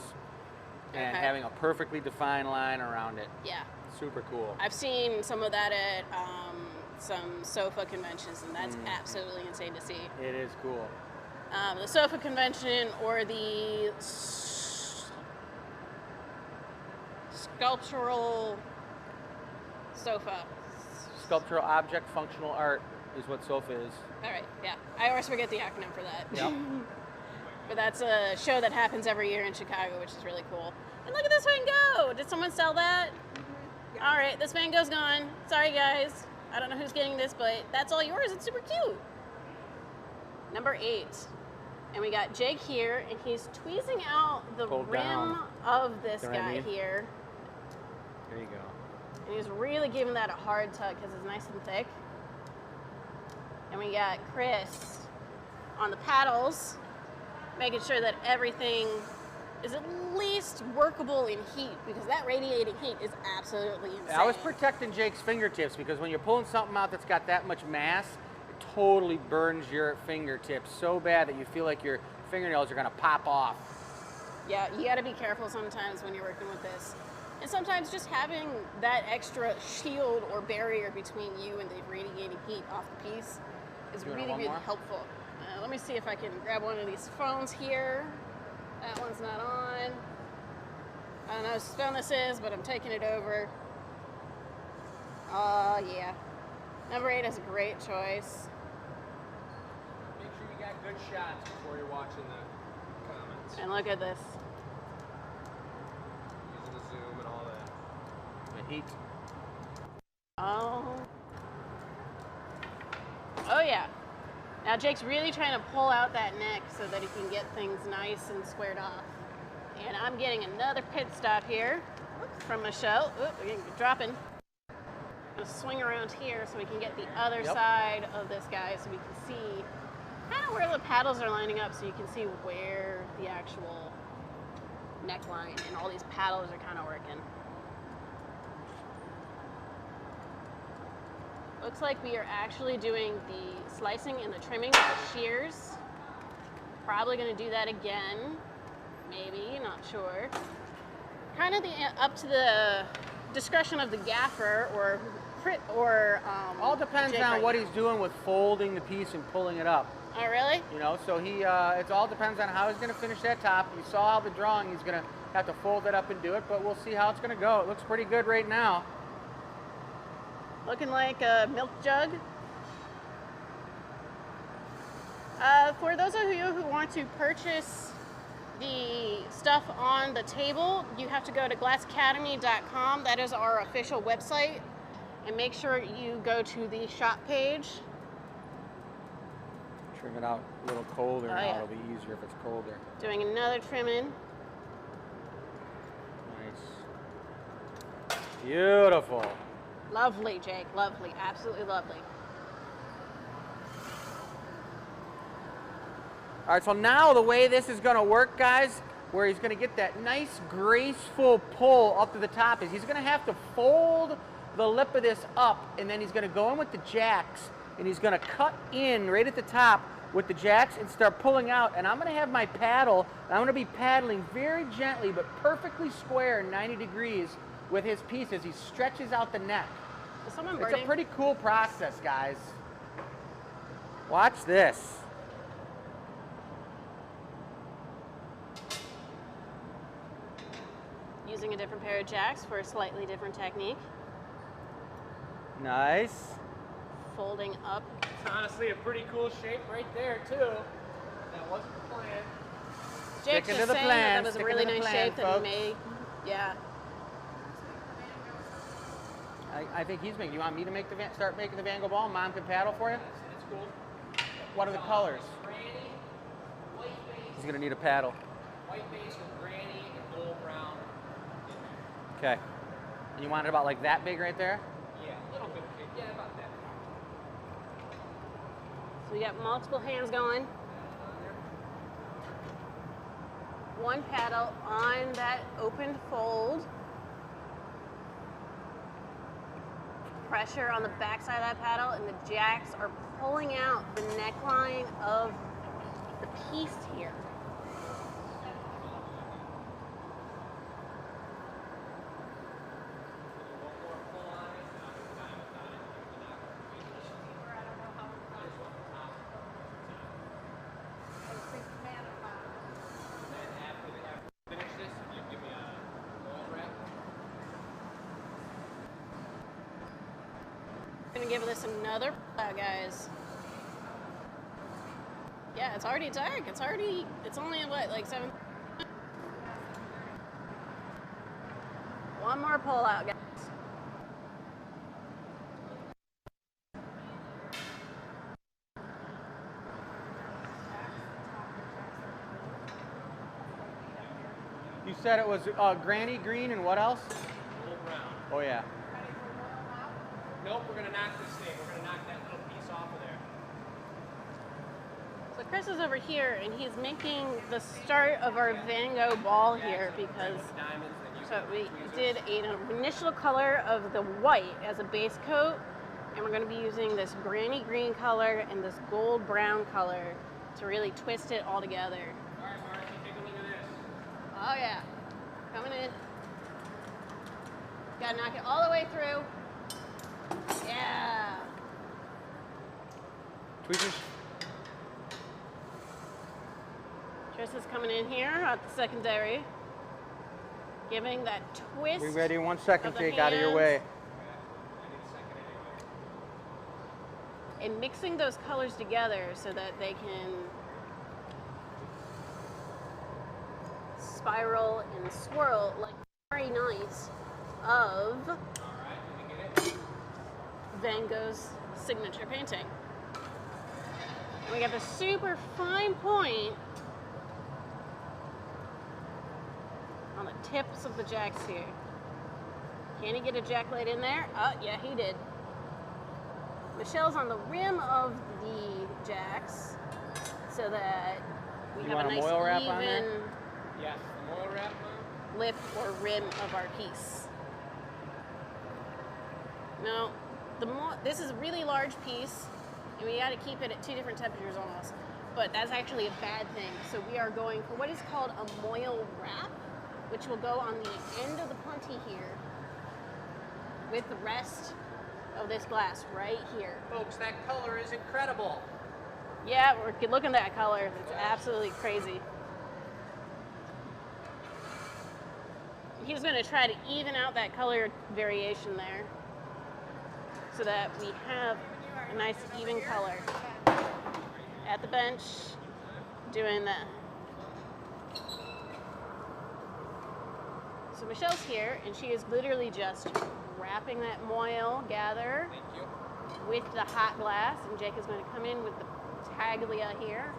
and Okay. having a perfectly defined line around it. Yeah. Super cool. I've seen some of that at some sofa conventions, and that's absolutely insane to see. It is cool. The sofa convention or the sculptural sofa. Sculptural object functional art is what SOFA is. All right, yeah. I always forget the acronym for that. Yep. But that's a show that happens every year in Chicago, which is really cool. And look at this Van Gogh. Did someone sell that? All right, this Van Gogh's gone. Sorry, guys. I don't know who's getting this, but that's all yours. It's super cute. Number 8. And we got Jake here, and he's tweezing out the Pulled rim down. of this See what I guy mean? here. There you go. And he's really giving that a hard tug because it's nice and thick. And we got Chris on the paddles, making sure that everything is at least workable in heat, because that radiating heat is absolutely insane. I was protecting Jake's fingertips because when you're pulling something out that's got that much mass, it totally burns your fingertips so bad that you feel like your fingernails are going to pop off. Yeah, you gotta be careful sometimes when you're working with this. And sometimes just having that extra shield or barrier between you and the radiating heat off the piece is You want really, one really more? helpful. Let me see if I can grab one of these phones here. That one's not on. I don't know whose phone this is, but I'm taking it over. Yeah. Number 8 is a great choice. Make sure you got good shots before you're watching the comments. And look at this. Using the zoom and all that. The heat. Oh yeah. Now Jake's really trying to pull out that neck so that he can get things nice and squared off. And I'm getting another pit stop here from Michelle. Oop, we're dropping. I'm gonna swing around here so we can get the other side of this guy so we can see kind of where the paddles are lining up, so you can see where the actual neckline and all these paddles are kind of working. Looks like we are actually doing the slicing and the trimming with the shears. Probably going to do that again. Maybe, not sure. Kind of up to the discretion of the gaffer or All depends Jake on right what now. he's doing with folding the piece and pulling it up. Oh, really? You know, so it all depends on how he's going to finish that top. You saw how the drawing, he's going to have to fold it up and do it, but we'll see how it's going to go. It looks pretty good right now. Looking like a milk jug. For those of you who want to purchase the stuff on the table, you have to go to glassacademy.com. That is our official website. And make sure you go to the shop page. Trim it out a little colder now. Yeah. It'll be easier if it's colder. Doing another trimming. Nice. Beautiful. Lovely, Jake. Lovely. Absolutely lovely. All right, so now the way this is going to work, guys, where he's going to get that nice, graceful pull up to the top is he's going to have to fold the lip of this up, and then he's going to go in with the jacks, and he's going to cut in right at the top with the jacks and start pulling out. And I'm going to have my paddle, and I'm going to be paddling very gently but perfectly square 90 degrees with his piece as he stretches out the neck. Is someone It's birding? a pretty cool process, guys. Watch this. Using a different pair of jacks for a slightly different technique. Nice. Folding up. It's honestly a pretty cool shape right there, too. That wasn't the plan. Jake's Sticking just to the saying plan, that was a sticking really to the nice plan, shape that he folks. made. Yeah. I think he's making. You want me to make start making the Van Gogh ball? Mom can paddle for you. That's cool. What are the colors? Granny, white base, He's gonna need a paddle. white base with granny and gold brown. Okay. And you want it about like that big right there? Yeah, a little bit big. Yeah, about that. So we got multiple hands going. One paddle on that opened fold. Pressure on the backside of that paddle, and the jacks are pulling out the neckline of the piece here. Gonna give this another out, guys. Yeah, it's already dark. It's only what, like 7? One more pull out, guys. You said it was granny green and what else? Gold brown. Oh yeah. Nope, we're gonna knock this thing. We're gonna knock that little piece off of there. So Chris is over here, and he's making the start of our Van Gogh ball here because Diamonds, then you so can we tweezers. did an initial color of the white as a base coat, and we're going to be using this granny green color and this gold brown color to really twist it all together. All right, Marcy, take a look at this. Oh yeah, coming in. Gotta knock it all the way through. Yeah. Tweezers. Tris is coming in here at the secondary, giving that twist. Be ready in 1 second, of the Jake. Out of your hands. way. And mixing those colors together so that they can spiral and swirl like very nice of All right, let me get it. Van Gogh's signature painting. And we got the super fine point on the tips of the jacks here. Can he get a jack laid in there? Oh, yeah, he did. Michelle's on the rim of the jacks so that we You have want a a nice moil wrap on there? Yes, the moil wrap. lip or rim of our piece. Now, this is a really large piece, and we got to keep it at 2 different temperatures almost, but that's actually a bad thing. So we are going for what is called a moil wrap, which will go on the end of the punty here with the rest of this glass right here. Folks, that color is incredible. Yeah, look at that color. It's absolutely crazy. He's going to try to even out that color variation there so that we have a nice even color. At the bench, doing that. So Michelle's here, and she is literally just wrapping that moil gather Thank you. with the hot glass, and Jake is going to come in with the taglia here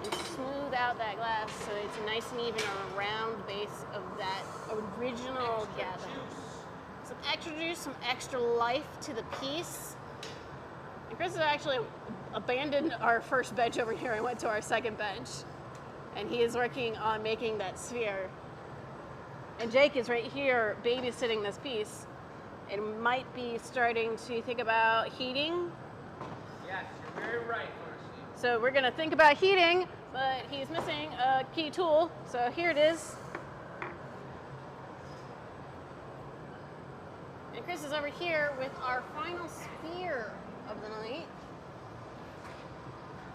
and smooth out that glass so it's nice and even on a round base of that original gather. Some extra juice, some extra life to the piece. And Chris has actually abandoned our first bench over here and went to our second bench. And he is working on making that sphere. And Jake is right here babysitting this piece and might be starting to think about heating. Yes, you're very right, Marcy. So we're gonna think about heating, but he's missing a key tool. So here it is. And Chris is over here with our final sphere of the night,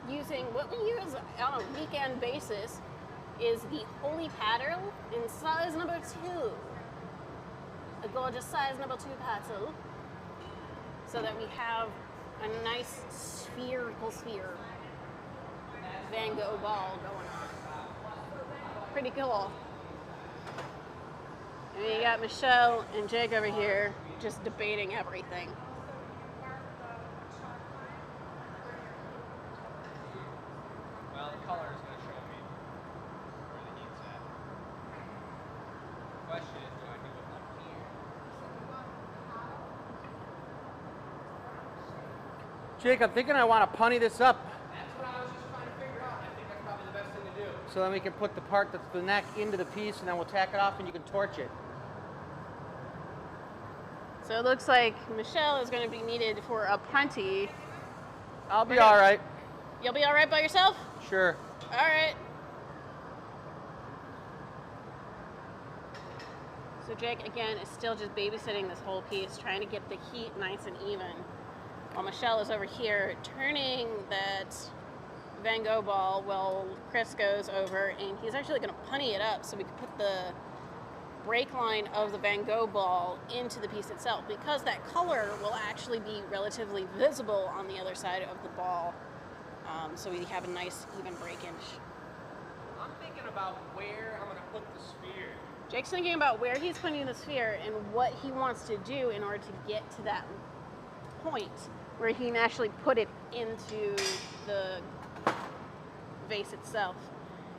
using what we use on a weekend basis is the Holy Paddle in size number 2. A gorgeous size number 2 paddle. So that we have a nice spherical sphere Van Gogh ball going on. Pretty cool. And we got Michelle and Jake over here just debating everything. Well, the color is going to show me where the heat's at. The question is, do I do it up here? Jake, I'm thinking I want to punny this up. That's what I was just trying to figure out. I think that's probably the best thing to do. So then we can put the part that's the neck into the piece, and then we'll tack it off and you can torch it. So it looks like Michelle is going to be needed for a punty. I'll be all right. You'll be all right by yourself? Sure. All right. So Jake, again, is still just babysitting this whole piece, trying to get the heat nice and even. While Michelle is over here turning that Van Gogh ball while Chris goes over, and he's actually going to punny it up so we can put the break line of the Van Gogh ball into the piece itself, because that color will actually be relatively visible on the other side of the ball. So we have a nice even breakage. I'm thinking about where I'm going to put the sphere. Jake's thinking about where he's putting the sphere and what he wants to do in order to get to that point where he can actually put it into the vase itself.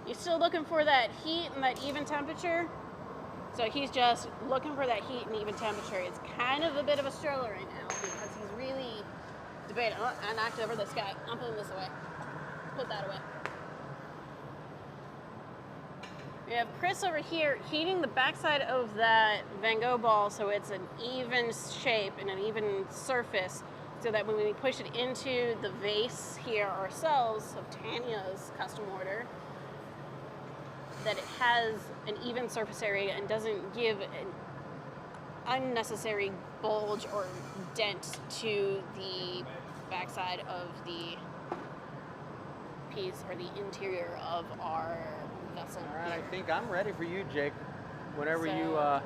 You're still looking for that heat and that even temperature. So he's just looking for that heat and even temperature. It's kind of a bit of a struggle right now because he's really debating. Oh, I knocked over this guy. I'm putting this away. Put that away. We have Chris over here heating the backside of that Van Gogh ball so it's an even shape and an even surface, so that when we push it into the vase here ourselves of Tanya's custom order, that it has an even surface area and doesn't give an unnecessary bulge or dent to the backside of the piece or the interior of our vessel. All right, here. I think I'm ready for you, Jake. Whenever So-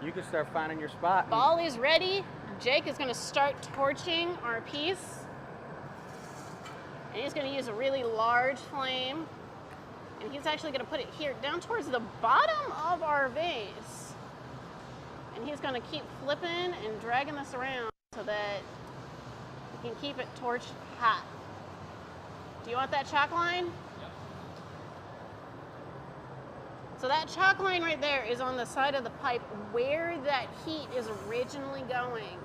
you can start finding your spot. Ball is ready. Jake is going to start torching our piece. And he's going to use a really large flame. And he's actually going to put it here down towards the bottom of our vase. And he's going to keep flipping and dragging this around so that we can keep it torched hot. Do you want that chalk line? Yep. So that chalk line right there is on the side of the pipe where that heat is originally going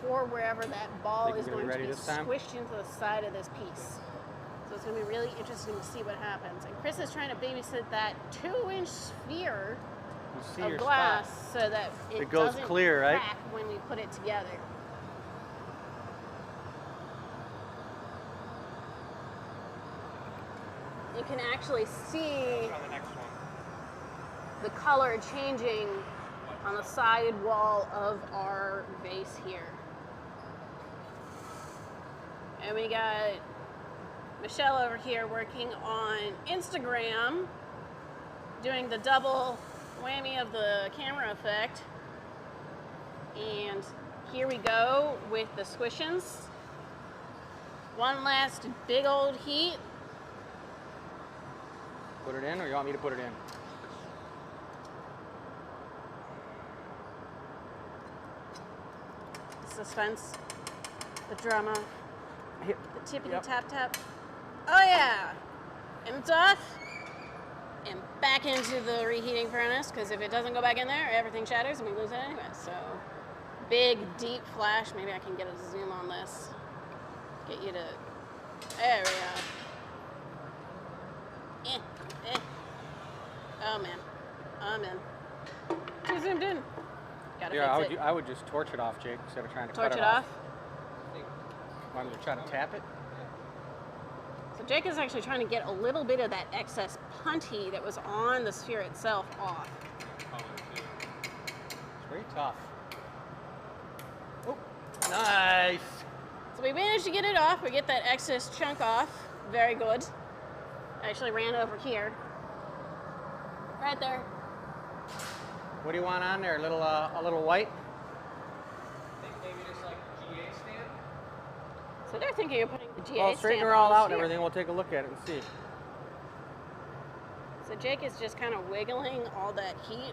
for wherever that ball Think is we're gonna going be to be ready this time? squished into the side of this piece. So it's going to be really interesting to see what happens. And Chris is trying to babysit that 2-inch sphere You see of your glass spot. so that it goes doesn't clear, right? crack when we put it together. You can actually see On the next one. the color changing on the side wall of our vase here. And we got Michelle over here working on Instagram, doing the double whammy of the camera effect. And here we go with the squishins. One last big old heat. Put it in, or you want me to put it in? Suspense, the drama, Here. the tippity Yep. tap tap. Oh yeah! And it's off. And back into the reheating furnace, because if it doesn't go back in there, everything shatters and we lose it anyway. So big, deep flash. Maybe I can get a zoom on this. Get you to, there we go. Oh man, I'm in. Too zoomed in. Gotta Yeah, fix it. I would just torch it off, Jake, instead of trying to Torch cut it off. Want me to try to tap it? So Jake is actually trying to get a little bit of that excess punty that was on the sphere itself off. It's very tough. Oh, nice. So we managed to get it off. We get that excess chunk off. Very good. I actually ran over here. Right there. What do you want on there? A little white? I think maybe just like GA stamp. So they're thinking of putting the GA Well, straighten stamp her all on the out and sphere. everything. We'll take a look at it and see. So Jake is just kind of wiggling all that heat.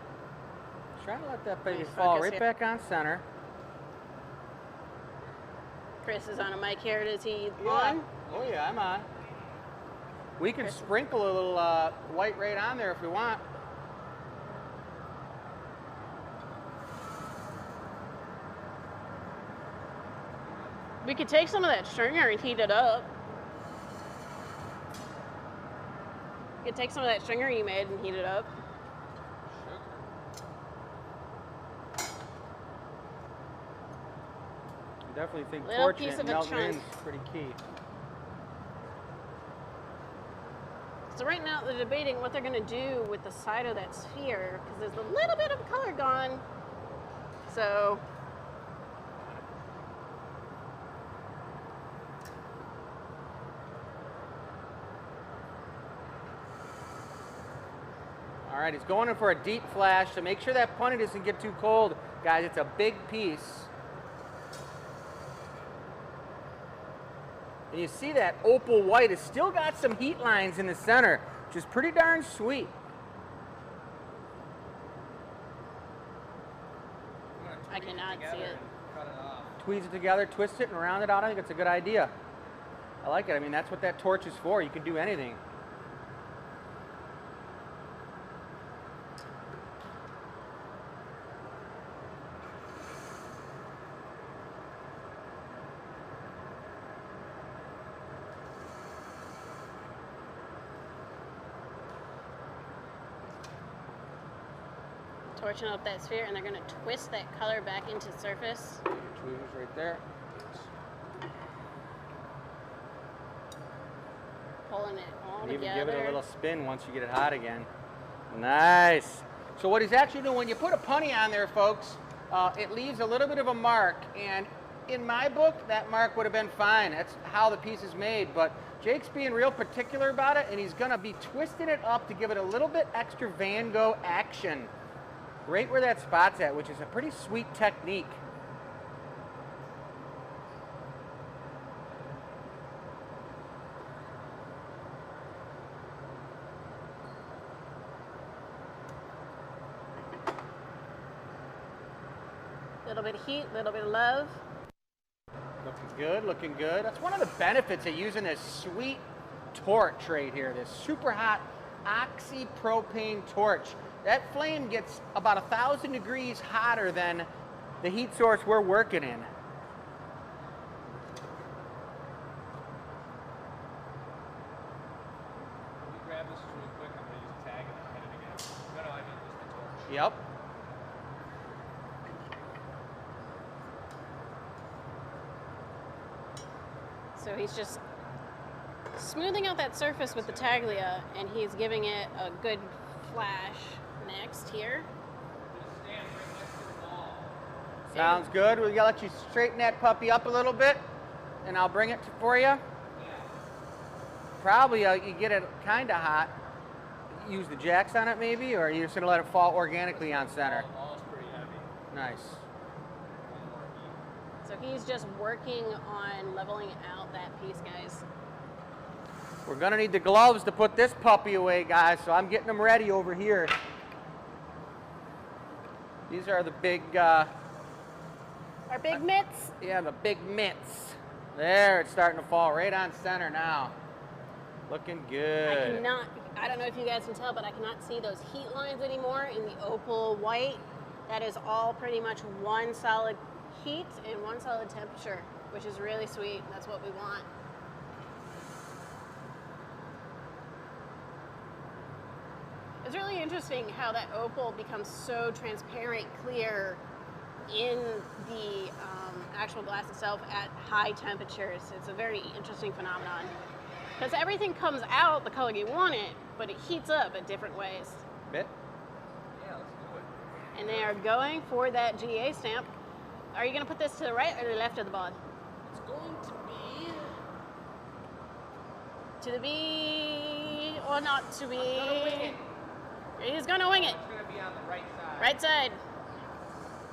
Trying to let that baby Nice fall focus right here. back on center. Chris is on a mic here. Is he on? Oh yeah, I'm on. We can sprinkle a little white right on there if we want. We could take some of that stringer and heat it up. You could take some of that stringer you made and heat it up. I definitely think Little torching piece it of and a melting it in chunk. is pretty key. So right now they're debating what they're going to do with the side of that sphere because there's a little bit of color gone. So All right, he's going in for a deep flash, so make sure that punny doesn't get too cold. Guys, it's a big piece. And you see that opal white has still got some heat lines in the center, which is pretty darn sweet. I cannot see it. Tweeze it together, twist it, and round it out. I think it's a good idea. I like it. I mean, that's what that torch is for. You can do anything. Torching up that sphere and they're going to twist that color back into the surface. Tweezers right there. Pulling it all And even together. give it a little spin once you get it hot again. Nice. So what he's actually doing, when you put a punny on there, folks, it leaves a little bit of a mark. And in my book, that mark would have been fine. That's how the piece is made. But Jake's being real particular about it, and he's going to be twisting it up to give it a little bit extra Van Gogh action. Right where that spot's at, which is a pretty sweet technique. Little bit of heat, little bit of love. Looking good, looking good. That's one of the benefits of using this sweet torch right here, this super hot oxypropane torch. That flame gets about 1,000 degrees hotter than the heat source we're working in. Grab this really quick. I'm going to use a tag and hit it again. No, I mean just the torch. Yep. So he's just smoothing out that surface with the Taglia and he's giving it a good flash next here. Sounds good. We're gonna let you straighten that puppy up a little bit, and I'll bring it for you. Probably you get it kind of hot. Use the jacks on it maybe, or you're just gonna let it fall organically on center. All's pretty heavy. Nice. So he's just working on leveling out that piece, guys. We're gonna need the gloves to put this puppy away, guys, so I'm getting them ready over here. These are the big, Our big mitts. yeah, the big mitts. There, it's starting to fall right on center now. Looking good. I don't know if you guys can tell, but I cannot see those heat lines anymore in the opal white. That is all pretty much one solid heat and one solid temperature, which is really sweet. That's what we want. It's really interesting how that opal becomes so transparent, clear in the actual glass itself at high temperatures. It's a very interesting phenomenon. Because everything comes out the color you want it, but it heats up at different ways. Bit? Yeah, let's do it. And they are going for that GA stamp. Are you going to put this to the right or the left of the board? It's going to be... To the B or not to be? He's gonna wing it. It's gonna be on the right side. Right side.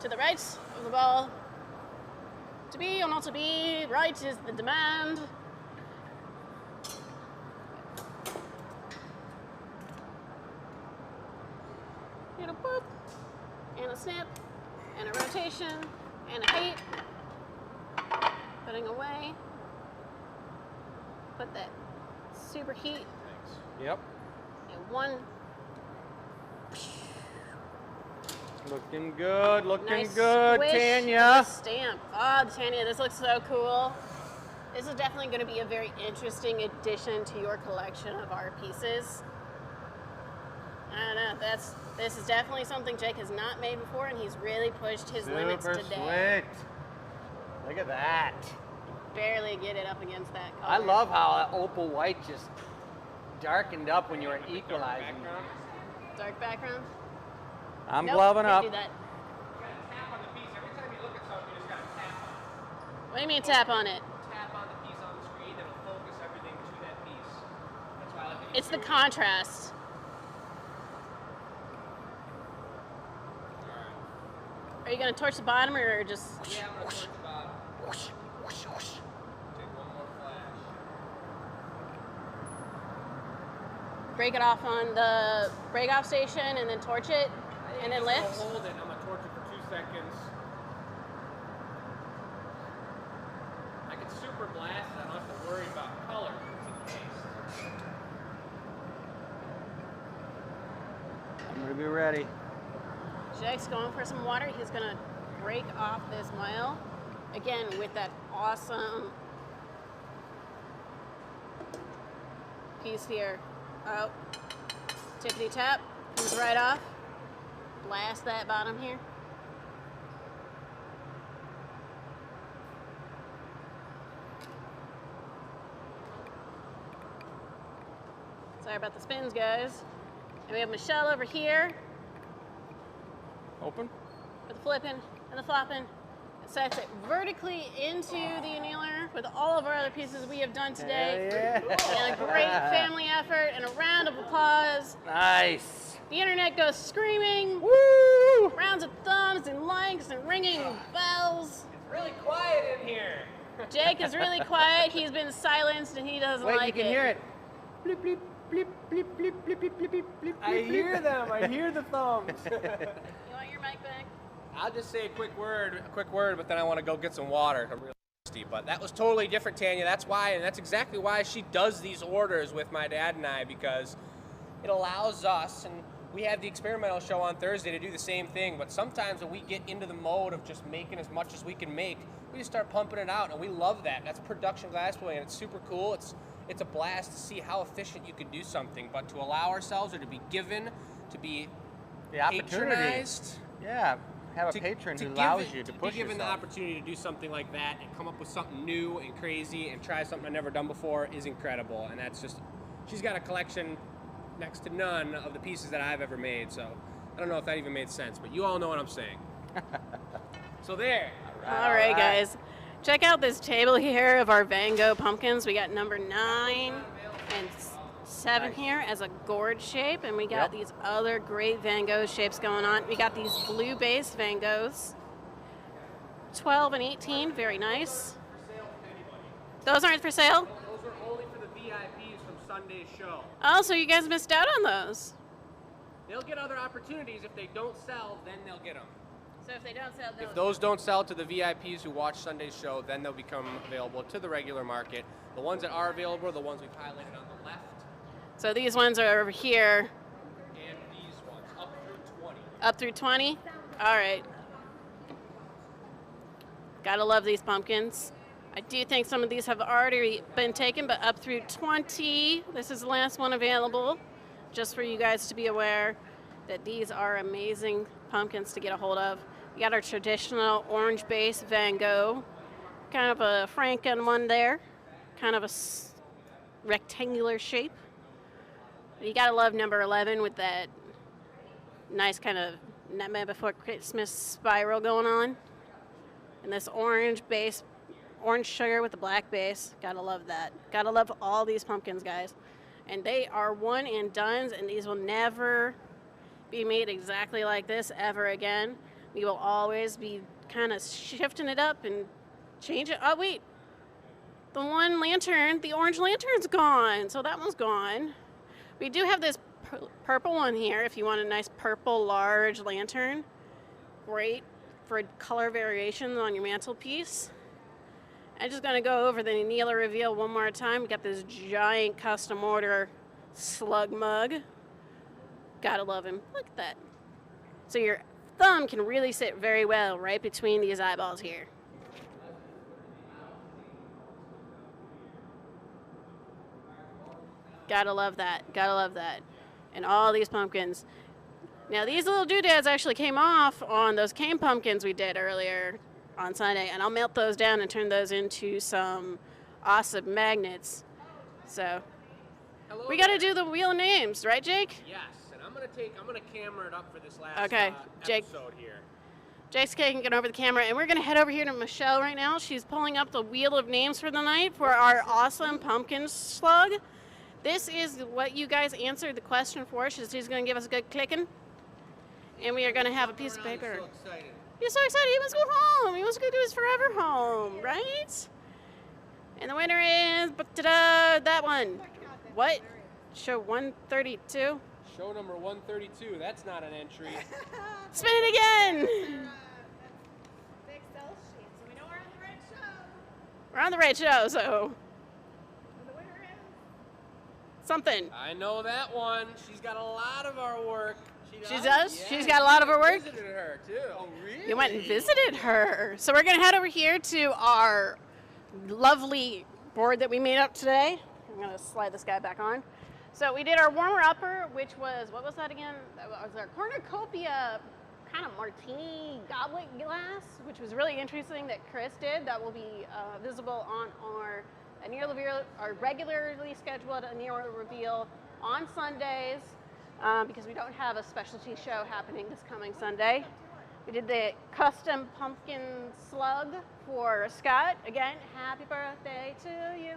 To the right of the ball. To be or not to be, right is the demand. And a boop, and a snip, and a rotation, and a height. Putting away. Put that super heat. Thanks. Yep. And one. Looking good, looking Nice good, squish Tanya. of the stamp. Oh, Tanya, this looks so cool. This is definitely going to be a very interesting addition to your collection of art pieces. I don't know. This is definitely something Jake has not made before, and he's really pushed his limits Super today. sweet. Look at that. Barely get it up against that color. I love how that opal white just darkened up when you were equalizing. Dark background. I'm Nope, gloving can't up. do that. You gotta tap on the piece. Every time you look at something, you just gotta tap on it. What do you mean tap on it? Tap on the piece on the screen, then it'll focus everything to that piece. That's why I like to It's the contrast. Are you going to torch the bottom or just... Yeah, I'm gonna torch the bottom. Take one more flash. break it off on the break-off station and then torch it and then lift? Hold it. I'm gonna torch it for 2 seconds. I can super blast it. I don't have to worry about color. It's encased. I'm gonna be ready. Jake's going for some water. He's gonna break off this mile again with that awesome piece here. Oh, tippity tap, comes right off. Blast that bottom here. Sorry about the spins, guys. And we have Michelle over here Open? with the flipping and the flopping. It sets it vertically into the annealer with all of our other pieces we have done today. Yeah. And a great family effort and a round of applause. Nice. The internet goes screaming. Woo! Rounds of thumbs and likes and ringing bells. It's really quiet in here. Jake is really quiet. He's been silenced and he doesn't Wait, like you can hear it. Bleep, bleep, bleep, bleep, bleep, bleep, bleep, bleep, bleep, bleep, I bleep. hear them. I hear the thumbs. You want your mic back? I'll just say a quick word, but then I want to go get some water. I'm really thirsty. But that was totally different, Tanya. That's why, and that's exactly why she does these orders with my dad and I, because it allows us, and we have the experimental show on Thursday to do the same thing, but sometimes when we get into the mode of just making as much as we can make, we just start pumping it out, and we love that. That's production glassblowing, and it's super cool. It's a blast to see how efficient you can do something, but to allow ourselves, or to be given, to be The opportunity. patronized, Yeah. Have a patron who allows you to push be given the yourself. opportunity to do something like that and come up with something new and crazy and try something I've never done before is incredible. And that's just, she's got a collection next to none of the pieces that I've ever made. So I don't know if that even made sense, but you all know what I'm saying. So there. All right, guys. Check out this table here of our Van Gogh pumpkins. We got number 9 and 7 here as a gourd shape, and we got these other great Van Gogh shapes going on. We got these blue base Van Goghs, 12 and 18, very nice. Those aren't for sale? Those are only for the VIPs from Sunday's show. Oh, so you guys missed out on those. They'll get other opportunities. If they don't sell, then they'll get them. So if they don't sell, they'll... If those don't sell to the VIPs who watch Sunday's show, then they'll become available to the regular market. The ones that are available are the ones we've highlighted on the left. So these ones are over here. And these ones, up through 20. Up through 20? All right. Gotta love these pumpkins. I do think some of these have already been taken, but up through 20, this is the last one available. Just for you guys to be aware that these are amazing pumpkins to get a hold of. We got our traditional orange base Van Gogh. Kind of a Franken one there. Kind of a rectangular shape. You gotta love number 11 with that nice kind of Nightmare Before Christmas spiral going on. And this orange base, orange sugar with the black base. Gotta love that. Gotta love all these pumpkins, guys. And they are one and dones, and these will never be made exactly like this ever again. We will always be kind of shifting it up and change it. Oh, wait. The one lantern, the orange lantern's gone. So that one's gone. We do have this purple one here if you want a nice purple large lantern. Great for color variations on your mantelpiece. I'm just going to go over the Neela reveal one more time. We got this giant custom order slug mug. Gotta love him. Look at that. So your thumb can really sit very well right between these eyeballs here. Gotta love that. Gotta love that. And all these pumpkins. Now these little doodads actually came off on those cane pumpkins we did earlier on Sunday, and I'll melt those down and turn those into some awesome magnets. So we got to do the wheel of names, right, Jake? Yes, and I'm gonna camera it up for this last Jake, episode here. Jake's taking over the camera, and we're gonna head over here to Michelle right now. She's pulling up the wheel of names for the night for our awesome pumpkin slug. This is what you guys answered the question for. She's gonna give us a good clicking, and we are gonna have a piece of paper. I'm so excited. He's so excited. He wants to go home. He wants to go do his forever home, right? And the winner is that one. What? Show 132. Show number 132. That's not an entry. Spin it again. The Excel sheet, so we know we're on the right show. We're on the right show, so And the winner is something. I know that one. She's got a lot of our work. She does? Yeah, She's got a lot of her work? Visited her too. Oh, really? You went and visited her. So we're going to head over here to our lovely board that we made up today. I'm going to slide this guy back on. So we did our warmer-upper, which was, what was that again? That was our Cornucopia kind of martini goblet glass, which was really interesting that Chris did. That will be visible on our regularly scheduled Neela reveal on Sundays. Because we don't have a specialty show happening this coming Sunday. We did the custom pumpkin slug for Scott. Again, happy birthday to you.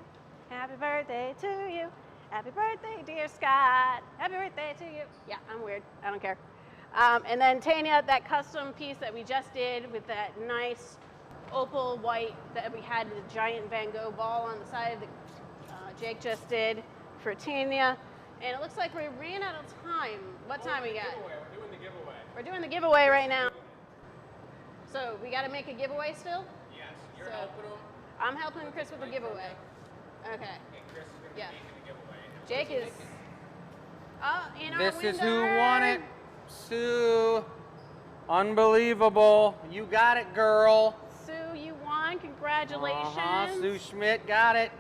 Happy birthday to you. Happy birthday, dear Scott. Happy birthday to you. Yeah, I'm weird. I don't care. And then Tanya, that custom piece that we just did with that nice opal white that we had the giant Van Gogh ball on the side that Jake just did for Tanya. And it looks like we ran out of time. What time we got? We're doing the giveaway. We're doing the giveaway right now. So we got to make a giveaway still? Yes, you're helping them. I'm helping Chris with the giveaway. Okay. And Chris is going to be making the giveaway. Jake is. In our This is who winner. won it. Sue. Unbelievable. You got it, girl. Sue, you won. Congratulations. Sue Schmidt got it.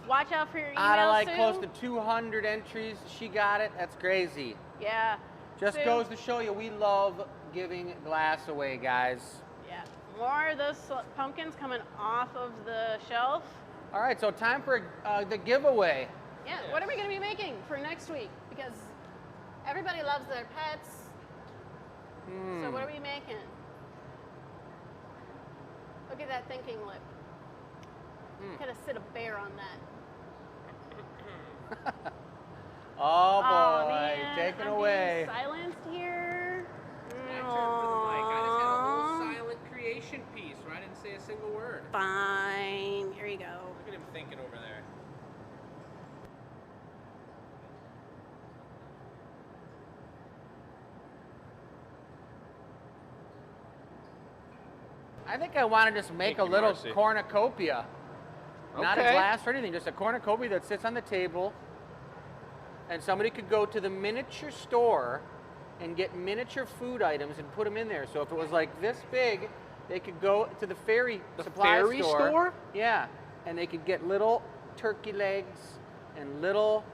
Watch out for your email, Out of like Sue. close to 200 entries, she got it. That's crazy. Yeah. Just Sue. goes to show you we love giving glass away, guys. Yeah. More of those pumpkins coming off of the shelf. All right, so time for the giveaway. Yeah. What are we going to be making for next week? Because everybody loves their pets. So what are we making? Look at that thinking lip. Gotta sit a bear on that. Oh boy, man, taken I'm away. being silenced here. I turned to the mic. I just had a whole silent creation piece where I didn't say a single word. Fine. Here you go. Look at him thinking over there. I think I want to just make Thank a you, little Marcy. cornucopia. Not a Okay. glass or anything, just a cornucopia that sits on the table. And somebody could go to the miniature store and get miniature food items and put them in there. So if it was like this big, they could go to the fairy supply fairy store? Yeah, and they could get little turkey legs and little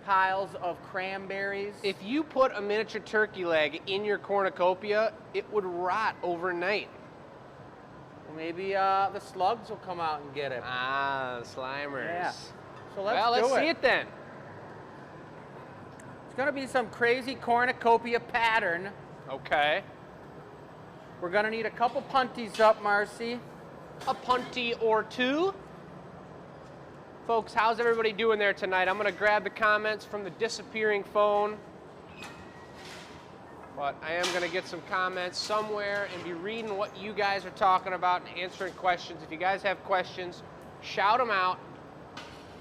piles of cranberries. If you put a miniature turkey leg in your cornucopia, it would rot overnight. Maybe the slugs will come out and get it. Ah, the Slimers. Yeah. So let's Well, let's do see it then. It's going to be some crazy cornucopia pattern. Okay. We're going to need a couple punties up, Marcy. A punty or two. Folks, how's everybody doing there tonight? I'm going to grab the comments from the disappearing phone. But I am going to get some comments somewhere and be reading what you guys are talking about and answering questions. If you guys have questions, shout them out.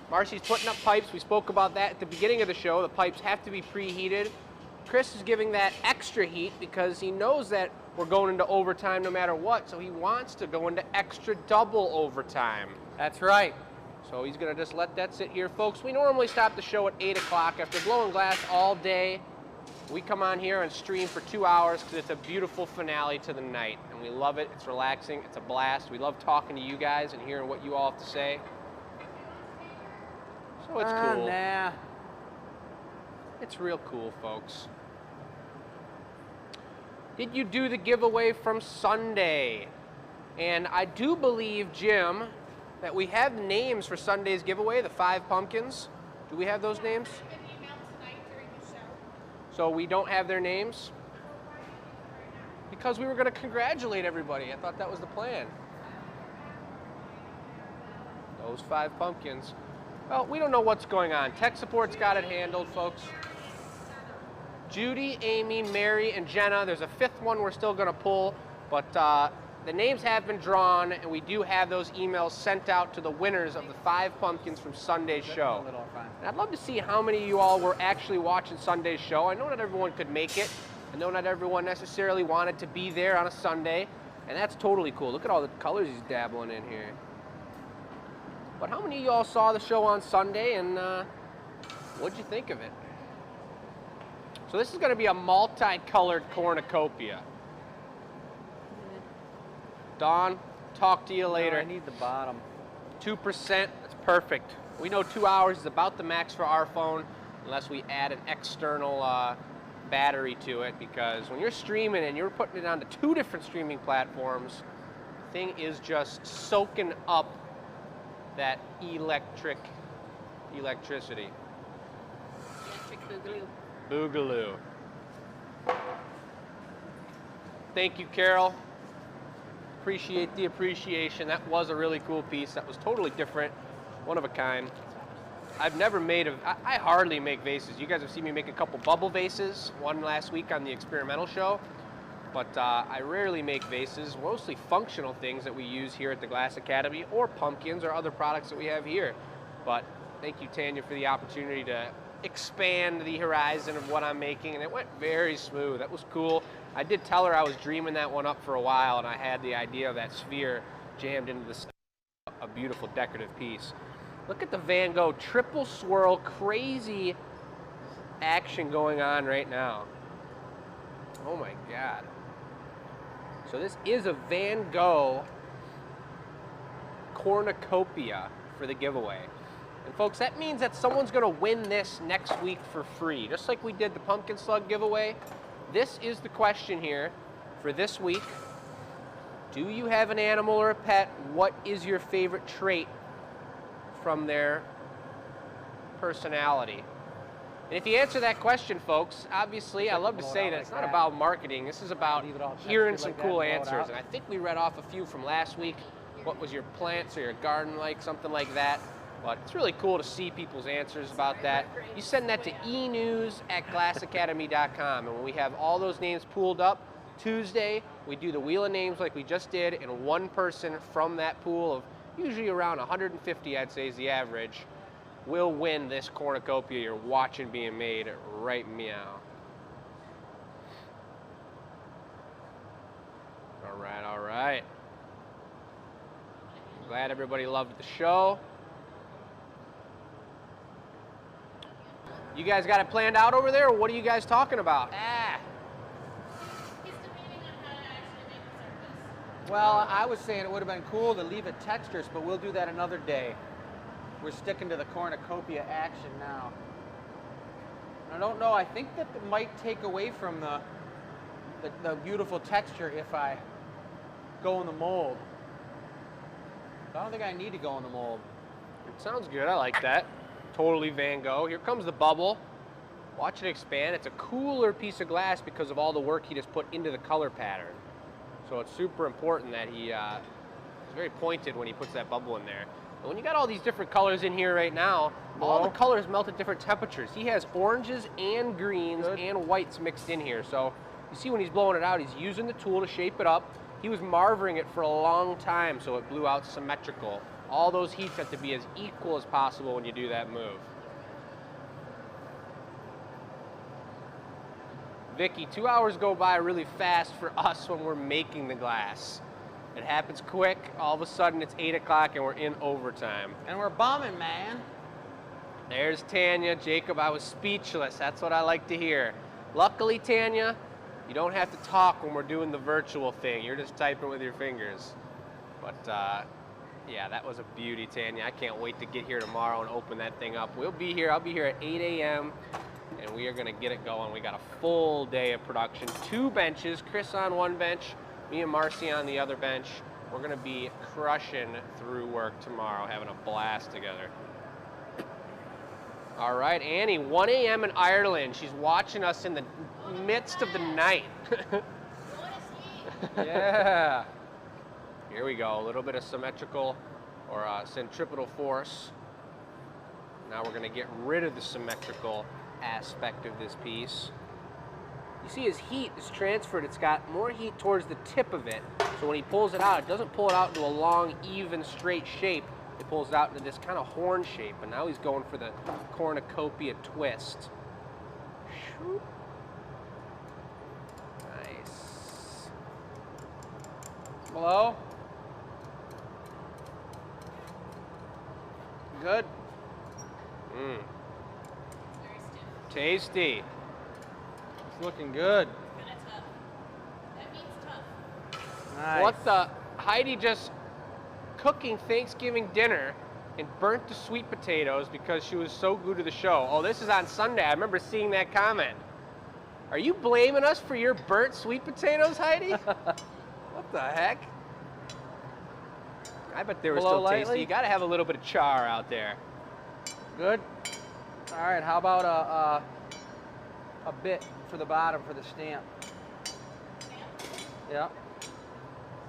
Marcy's putting up pipes. We spoke about that at the beginning of the show. The pipes have to be preheated. Chris is giving that extra heat because he knows that we're going into overtime no matter what, so he wants to go into extra double overtime. That's right. So he's going to just let that sit here. Folks, we normally stop the show at 8 o'clock. After blowing glass all day, we come on here and stream for 2 hours because it's a beautiful finale to the night. And we love it. It's relaxing. It's a blast. We love talking to you guys and hearing what you all have to say. So it's cool. Nah. It's real cool, folks. Did you do the giveaway from Sunday? And I do believe, Jim, that we have names for Sunday's giveaway, the 5 pumpkins. Do we have those names? So we don't have their names? Because we were going to congratulate everybody. I thought that was the plan. Those 5 pumpkins. Well, we don't know what's going on. Tech support's got it handled, folks. Judy, Amy, Mary, and Jenna. There's a 5th one we're still going to pull, but the names have been drawn, and we do have those emails sent out to the winners of the 5 pumpkins from Sunday's show. And I'd love to see how many of you all were actually watching Sunday's show. I know not everyone could make it. I know not everyone necessarily wanted to be there on a Sunday, and that's totally cool. Look at all the colors he's dabbling in here. But how many of you all saw the show on Sunday, and what'd you think of it? So this is going to be a multicolored cornucopia. Dawn, talk to you later. No, I need the bottom. 2%, that's perfect. We know 2 hours is about the max for our phone, unless we add an external battery to it, because when you're streaming and you're putting it onto 2 different streaming platforms, the thing is just soaking up that electricity. Electric boogaloo. Boogaloo. Thank you, Carol. Appreciate the appreciation. That was a really cool piece. That was totally different, one of a kind. I've never made I hardly make vases. You guys have seen me make a couple bubble vases, one last week on the experimental show, but I rarely make vases, mostly functional things that we use here at the Glass Academy, or pumpkins or other products that we have here. But thank you, Tanya, for the opportunity to expand the horizon of what I'm making, and it went very smooth. That was cool. I did tell her I was dreaming that one up for a while, and I had the idea of that sphere jammed into a beautiful decorative piece. Look at the Van Gogh triple swirl, crazy action going on right now. Oh my God. So this is a Van Gogh cornucopia for the giveaway. And folks, that means that someone's gonna win this next week for free. Just like we did the pumpkin slug giveaway, this is the question here for this week. Do you have an animal or a pet? What is your favorite trait from their personality? And if you answer that question, folks, obviously I love to say that it's not about marketing. This is about hearing some cool answers. And I think we read off a few from last week. What was your plants or your garden like? Something like that. But it's really cool to see people's answers about that. You send that to enews@glassacademy.com, and when we have all those names pooled up, Tuesday we do the wheel of names like we just did, and one person from that pool of usually around 150, I'd say is the average, will win this cornucopia you're watching being made right meow. All right, all right. I'm glad everybody loved the show. You guys got it planned out over there, or what are you guys talking about? He's debating on how to actually make the surface. Well, I was saying it would have been cool to leave it textures, but we'll do that another day. We're sticking to the cornucopia action now. I don't know, I think that it might take away from the beautiful texture if I go in the mold. I don't think I need to go in the mold. It sounds good, I like that. Totally Van Gogh. Here comes the bubble. Watch it expand. It's a cooler piece of glass because of all the work he just put into the color pattern. So it's super important that he is very pointed when he puts that bubble in there. And when you got all these different colors in here right now, all the colors melt at different temperatures. He has oranges and greens and whites mixed in here. So You see when he's blowing it out, he's using the tool to shape it up. He was marvering it for a long time so it blew out symmetrical. All those heats have to be as equal as possible when you do that move. Vicky, 2 hours go by really fast for us when we're making the glass. It happens quick. All of a sudden it's 8 o'clock and we're in overtime. And we're bumming, man. There's Tanya. Jacob, I was speechless. That's what I like to hear. Luckily, Tanya, you don't have to talk when we're doing the virtual thing. You're just typing with your fingers. But yeah, that was a beauty, Tanya. I can't wait to get here tomorrow and open that thing up. We'll be here. I'll be here at 8 a.m. and we are going to get it going. We got a full day of production. 2 benches. Chris on one bench, me and Marcy on the other bench. We're going to be crushing through work tomorrow, having a blast together. All right, Annie, 1 a.m. in Ireland. She's watching us in the midst of the night. Yeah. Here we go, a little bit of symmetrical or centripetal force. Now we're going to get rid of the symmetrical aspect of this piece. You see his heat is transferred. It's got more heat towards the tip of it. So when he pulls it out, it doesn't pull it out into a long, even, straight shape. It pulls it out into this kind of horn shape. And now he's going for the cornucopia twist. Nice. Hello? Good? Mmm. Tasty. It's looking good. Kinda tough. That means tough. Nice. What the? Heidi just cooking Thanksgiving dinner and burnt the sweet potatoes because she was so glued to the show. Oh, this is on Sunday. I remember seeing that comment. Are you blaming us for your burnt sweet potatoes, Heidi? What the heck? I bet they were Blow still lightly? tasty. You got to have a little bit of char out there. Good? All right, how about a bit for the bottom for the stamp? Yeah.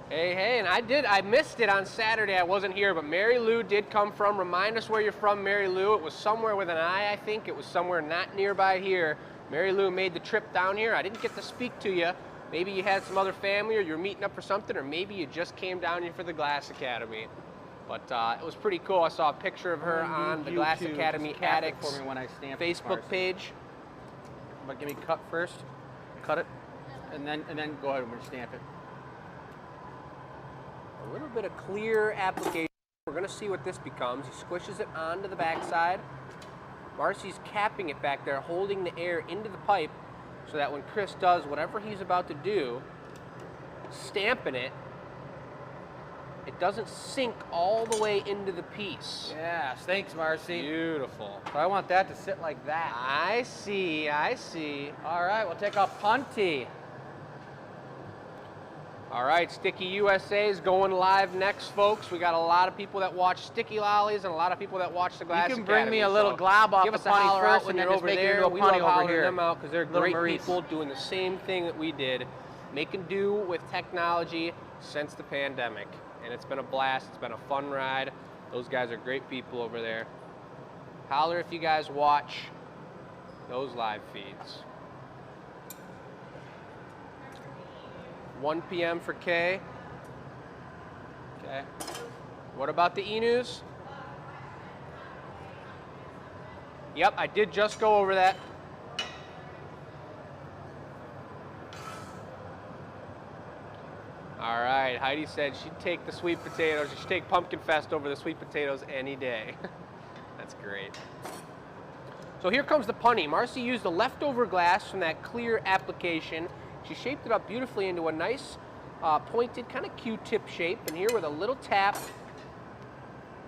Hey, and I missed it on Saturday. I wasn't here, but Mary Lou did come from. Remind us where you're from, Mary Lou. It was somewhere with an I, I think. It was somewhere not nearby here. Mary Lou made the trip down here. I didn't get to speak to you. Maybe you had some other family or you're meeting up for something, or maybe you just came down here for the Glass Academy. But it was pretty cool. I saw a picture of her on the Glass Academy Addicts for me when I stamp Facebook page. But give me cut first. Cut it, and then go ahead and stamp it. A little bit of clear application. We're going to see what this becomes. He squishes it onto the backside. Marcy's capping it back there, holding the air into the pipe so that when Chris does whatever he's about to do, stamping it, it doesn't sink all the way into the piece. Yes, thanks, Marcy. Beautiful. So I want that to sit like that. I see, I see. All right, we'll take a punty. All right, Sticky USA is going live next, folks. We got a lot of people that watch Sticky Lollies and a lot of people that watch the Glass You can Academy. bring me a little glob off Give the us a punny holler first out when and then you're just over make it there. into a We punny love over hollering here. them out because they're Little great Maurice. people doing the same thing that we did, making do with technology since the pandemic. And it's been a blast. It's been a fun ride. Those guys are great people over there. Holler if you guys watch those live feeds. 1 p.m. for Kay. Okay. What about the e-news? Yep, I did just go over that. All right, Heidi said she'd take the sweet potatoes. She'd take Pumpkin Fest over the sweet potatoes any day. That's great. So here comes the punny. Marcy used the leftover glass from that clear application. She shaped it up beautifully into a nice pointed kind of Q-tip shape, and here with a little tap.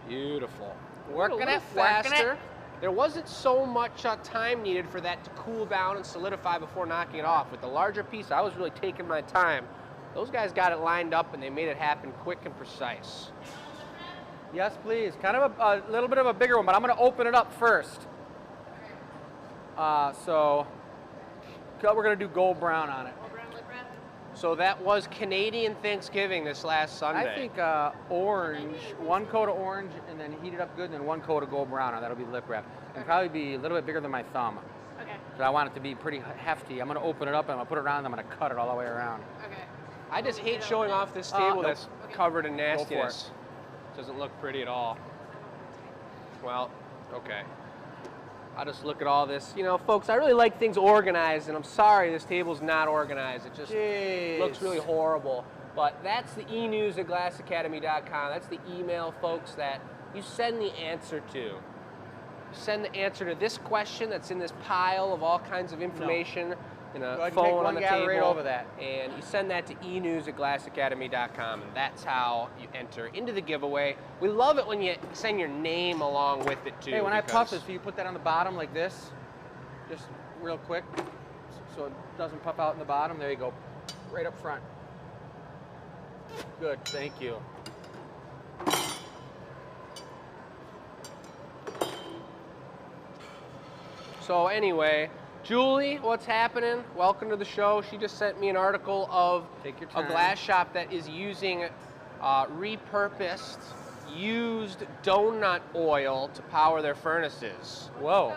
Beautiful. Working it, faster. working it. There wasn't so much time needed for that to cool down and solidify before knocking it off. With the larger piece, I was really taking my time. Those guys got it lined up and they made it happen quick and precise. Yes, please. Kind of a little bit of a bigger one, but I'm going to open it up first. So we're going to do gold brown on it. So that was Canadian Thanksgiving this last Sunday. I think orange, 1 coat of orange, and then heat it up good, and then 1 coat of gold brown, and that'll be lip wrap. And probably be a little bit bigger than my thumb. Okay. So I want it to be pretty hefty. I'm gonna open it up and I'm gonna put it around and I'm gonna cut it all the way around. Okay. I just hate showing off this table nope. that's covered in for it. nastiness. Doesn't look pretty at all. Well, okay. I'll just look at all this. You know, folks, I really like things organized, and I'm sorry this table's not organized. It just looks really horrible. But that's the e-news at glassacademy.com. That's the email, folks, that you send the answer to. You send the answer to this question that's in this pile of all kinds of information in a phone on the table. Right over that. And you send that to e-news at glassacademy.com, and that's how you enter into the giveaway. We love it when you send your name along with it, too. Hey, when I puff this, do you put that on the bottom like this? Just real quick, so it doesn't puff out in the bottom. There you go, right up front. Good, thank you. So anyway, Julie, what's happening? Welcome to the show. She just sent me an article of a glass shop that is using repurposed, used donut oil to power their furnaces. Whoa.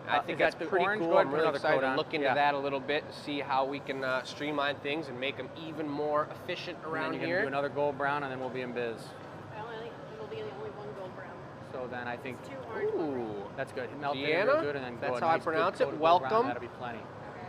I think that's pretty cool. I'm really excited to look into that a little bit and see how we can streamline things and make them even more efficient around here. And then you're here. gonna do another gold brown and then we'll be in biz. Well, I think it'll be the only one gold brown. So then I think, Two orange, one red. that's good. Melt it Deanna, real good and then that's go how I nice, pronounce good it. coat of gold brown. Welcome. That'll be plenty.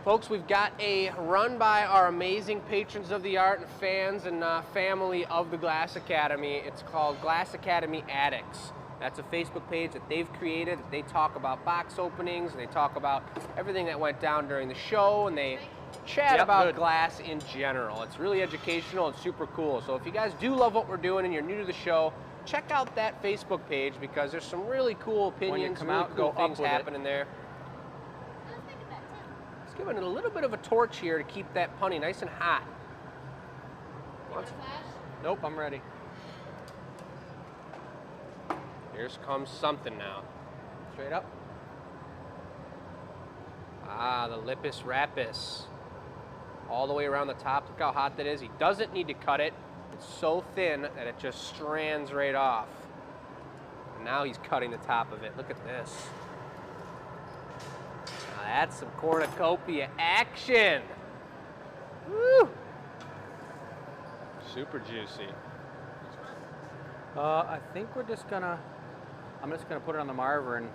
Folks, we've got a run by our amazing patrons of the art and fans and family of the Glass Academy. It's called Glass Academy Addicts. That's a Facebook page that they've created. They talk about box openings, and they talk about everything that went down during the show, and they chat about glass in general. It's really educational and super cool. So if you guys do love what we're doing and you're new to the show, check out that Facebook page because there's some really cool opinions, really cool things happening there. Let's give it a little bit of a torch here to keep that punny nice and hot. Nope, I'm ready. Here comes something now. Straight up. Ah, the Lipus Rapus. All the way around the top. Look how hot that is. He doesn't need to cut it. It's so thin that it just strands right off. And now he's cutting the top of it. Look at this. Now that's some cornucopia action. Woo! Super juicy. I think we're just gonna, I'm just gonna put it on the marver and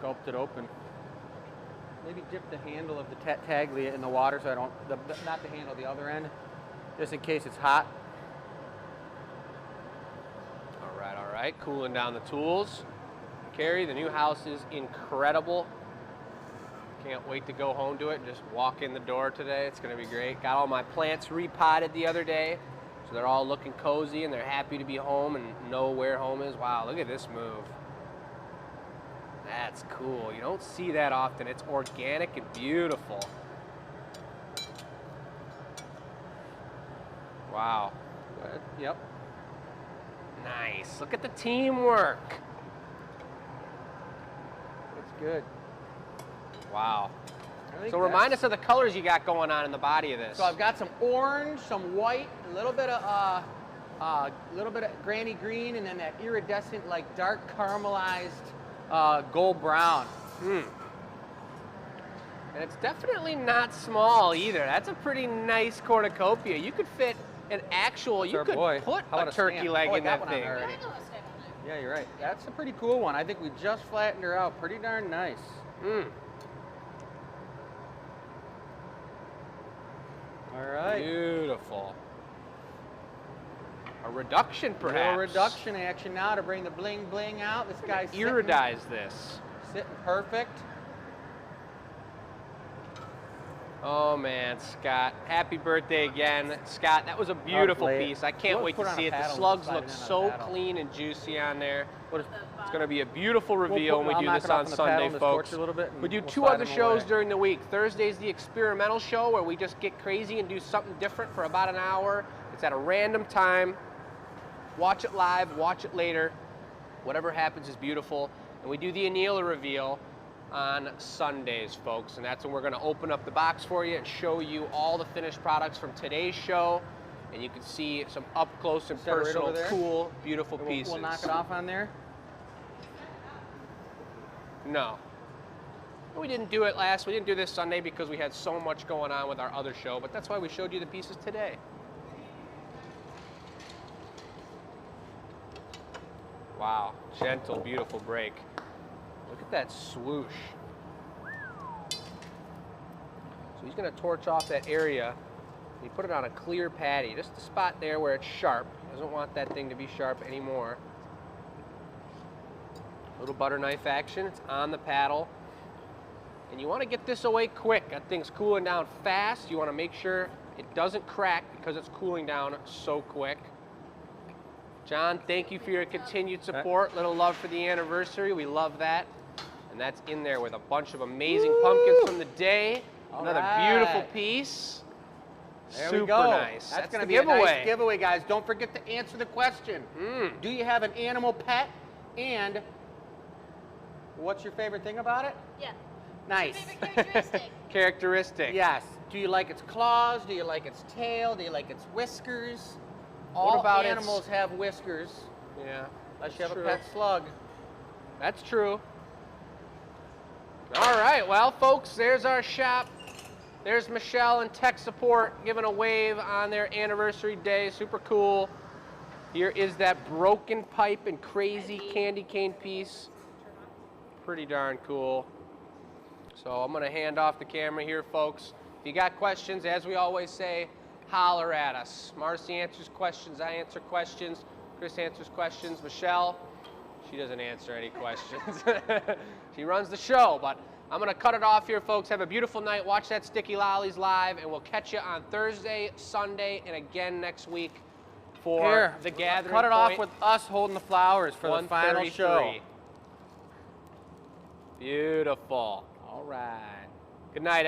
sculpt it open. Maybe dip the handle of the Taglia in the water so I don't, not the handle, the other end, just in case it's hot. All right, cooling down the tools. Carrie, the new house is incredible. Can't wait to go home to it and just walk in the door today. It's gonna be great. Got all my plants repotted the other day. So they're all looking cozy and they're happy to be home and know where home is. Wow, look at this move. That's cool. You don't see that often. It's organic and beautiful. Wow. Good. Yep. Nice. Look at the teamwork. That's good. Wow. So remind us of the colors you got going on in the body of this. So I've got some orange, some white, a little bit of granny green, and then that iridescent, like dark caramelized gold brown. And it's definitely not small either. That's a pretty nice cornucopia. You could fit an actual, you could put a turkey leg in that thing. Yeah, you're right. That's a pretty cool one. I think we just flattened her out pretty darn nice. All right. Beautiful. A reduction, perhaps. A reduction action now to bring the bling bling out. This guy's iridize this. Sitting perfect. Oh man, Scott. Happy birthday again. Scott, that was a beautiful piece. I can't wait to see it. The slugs look so clean and juicy on there. It's going to be a beautiful reveal when we do this on Sunday, folks. We do two other shows during the week. Thursday's the experimental show where we just get crazy and do something different for about an hour. It's at a random time. Watch it live, watch it later. Whatever happens is beautiful. And we do the Anila reveal on Sundays, folks. And that's when we're going to open up the box for you and show you all the finished products from today's show. And you can see some up close and personal, cool, beautiful pieces. We'll knock it off on there. No. We didn't do it we didn't do this Sunday because we had so much going on with our other show, but that's why we showed you the pieces today. Wow, gentle, beautiful break. Look at that swoosh. So he's gonna torch off that area. He put it on a clear patty, just the spot there where it's sharp. He doesn't want that thing to be sharp anymore. Little butter knife action, it's on the paddle. And you want to get this away quick. That thing's cooling down fast. You want to make sure it doesn't crack because it's cooling down so quick. John, thank you for your continued support. Little love for the anniversary. We love that. And that's in there with a bunch of amazing pumpkins from the day. Another beautiful piece. There Super we go. Nice. That's going to the be giveaway. a nice giveaway, guys. Don't forget to answer the question. Do you have an animal pet? And what's your favorite thing about it? Yeah. Nice. Favorite characteristic? Characteristic. Yes. Do you like its claws? Do you like its tail? Do you like its whiskers? What All about animals have whiskers, Yeah. unless you have true. a pet slug. That's true. All right, well, folks, there's our shop. There's Michelle and tech support giving a wave on their anniversary day. Super cool. Here is that broken pipe and crazy candy cane piece. Pretty darn cool. So I'm going to hand off the camera here, folks. If you got questions, as we always say, holler at us. Marcy answers questions, I answer questions, Chris answers questions, Michelle, she doesn't answer any questions. She runs the show, but I'm going to cut it off here, folks. Have a beautiful night. Watch that Sticky Lollies live, and we'll catch you on Thursday, Sunday, and again next week for the gathering. Cut it off with us holding the flowers for the final show. Beautiful. All right. Good night,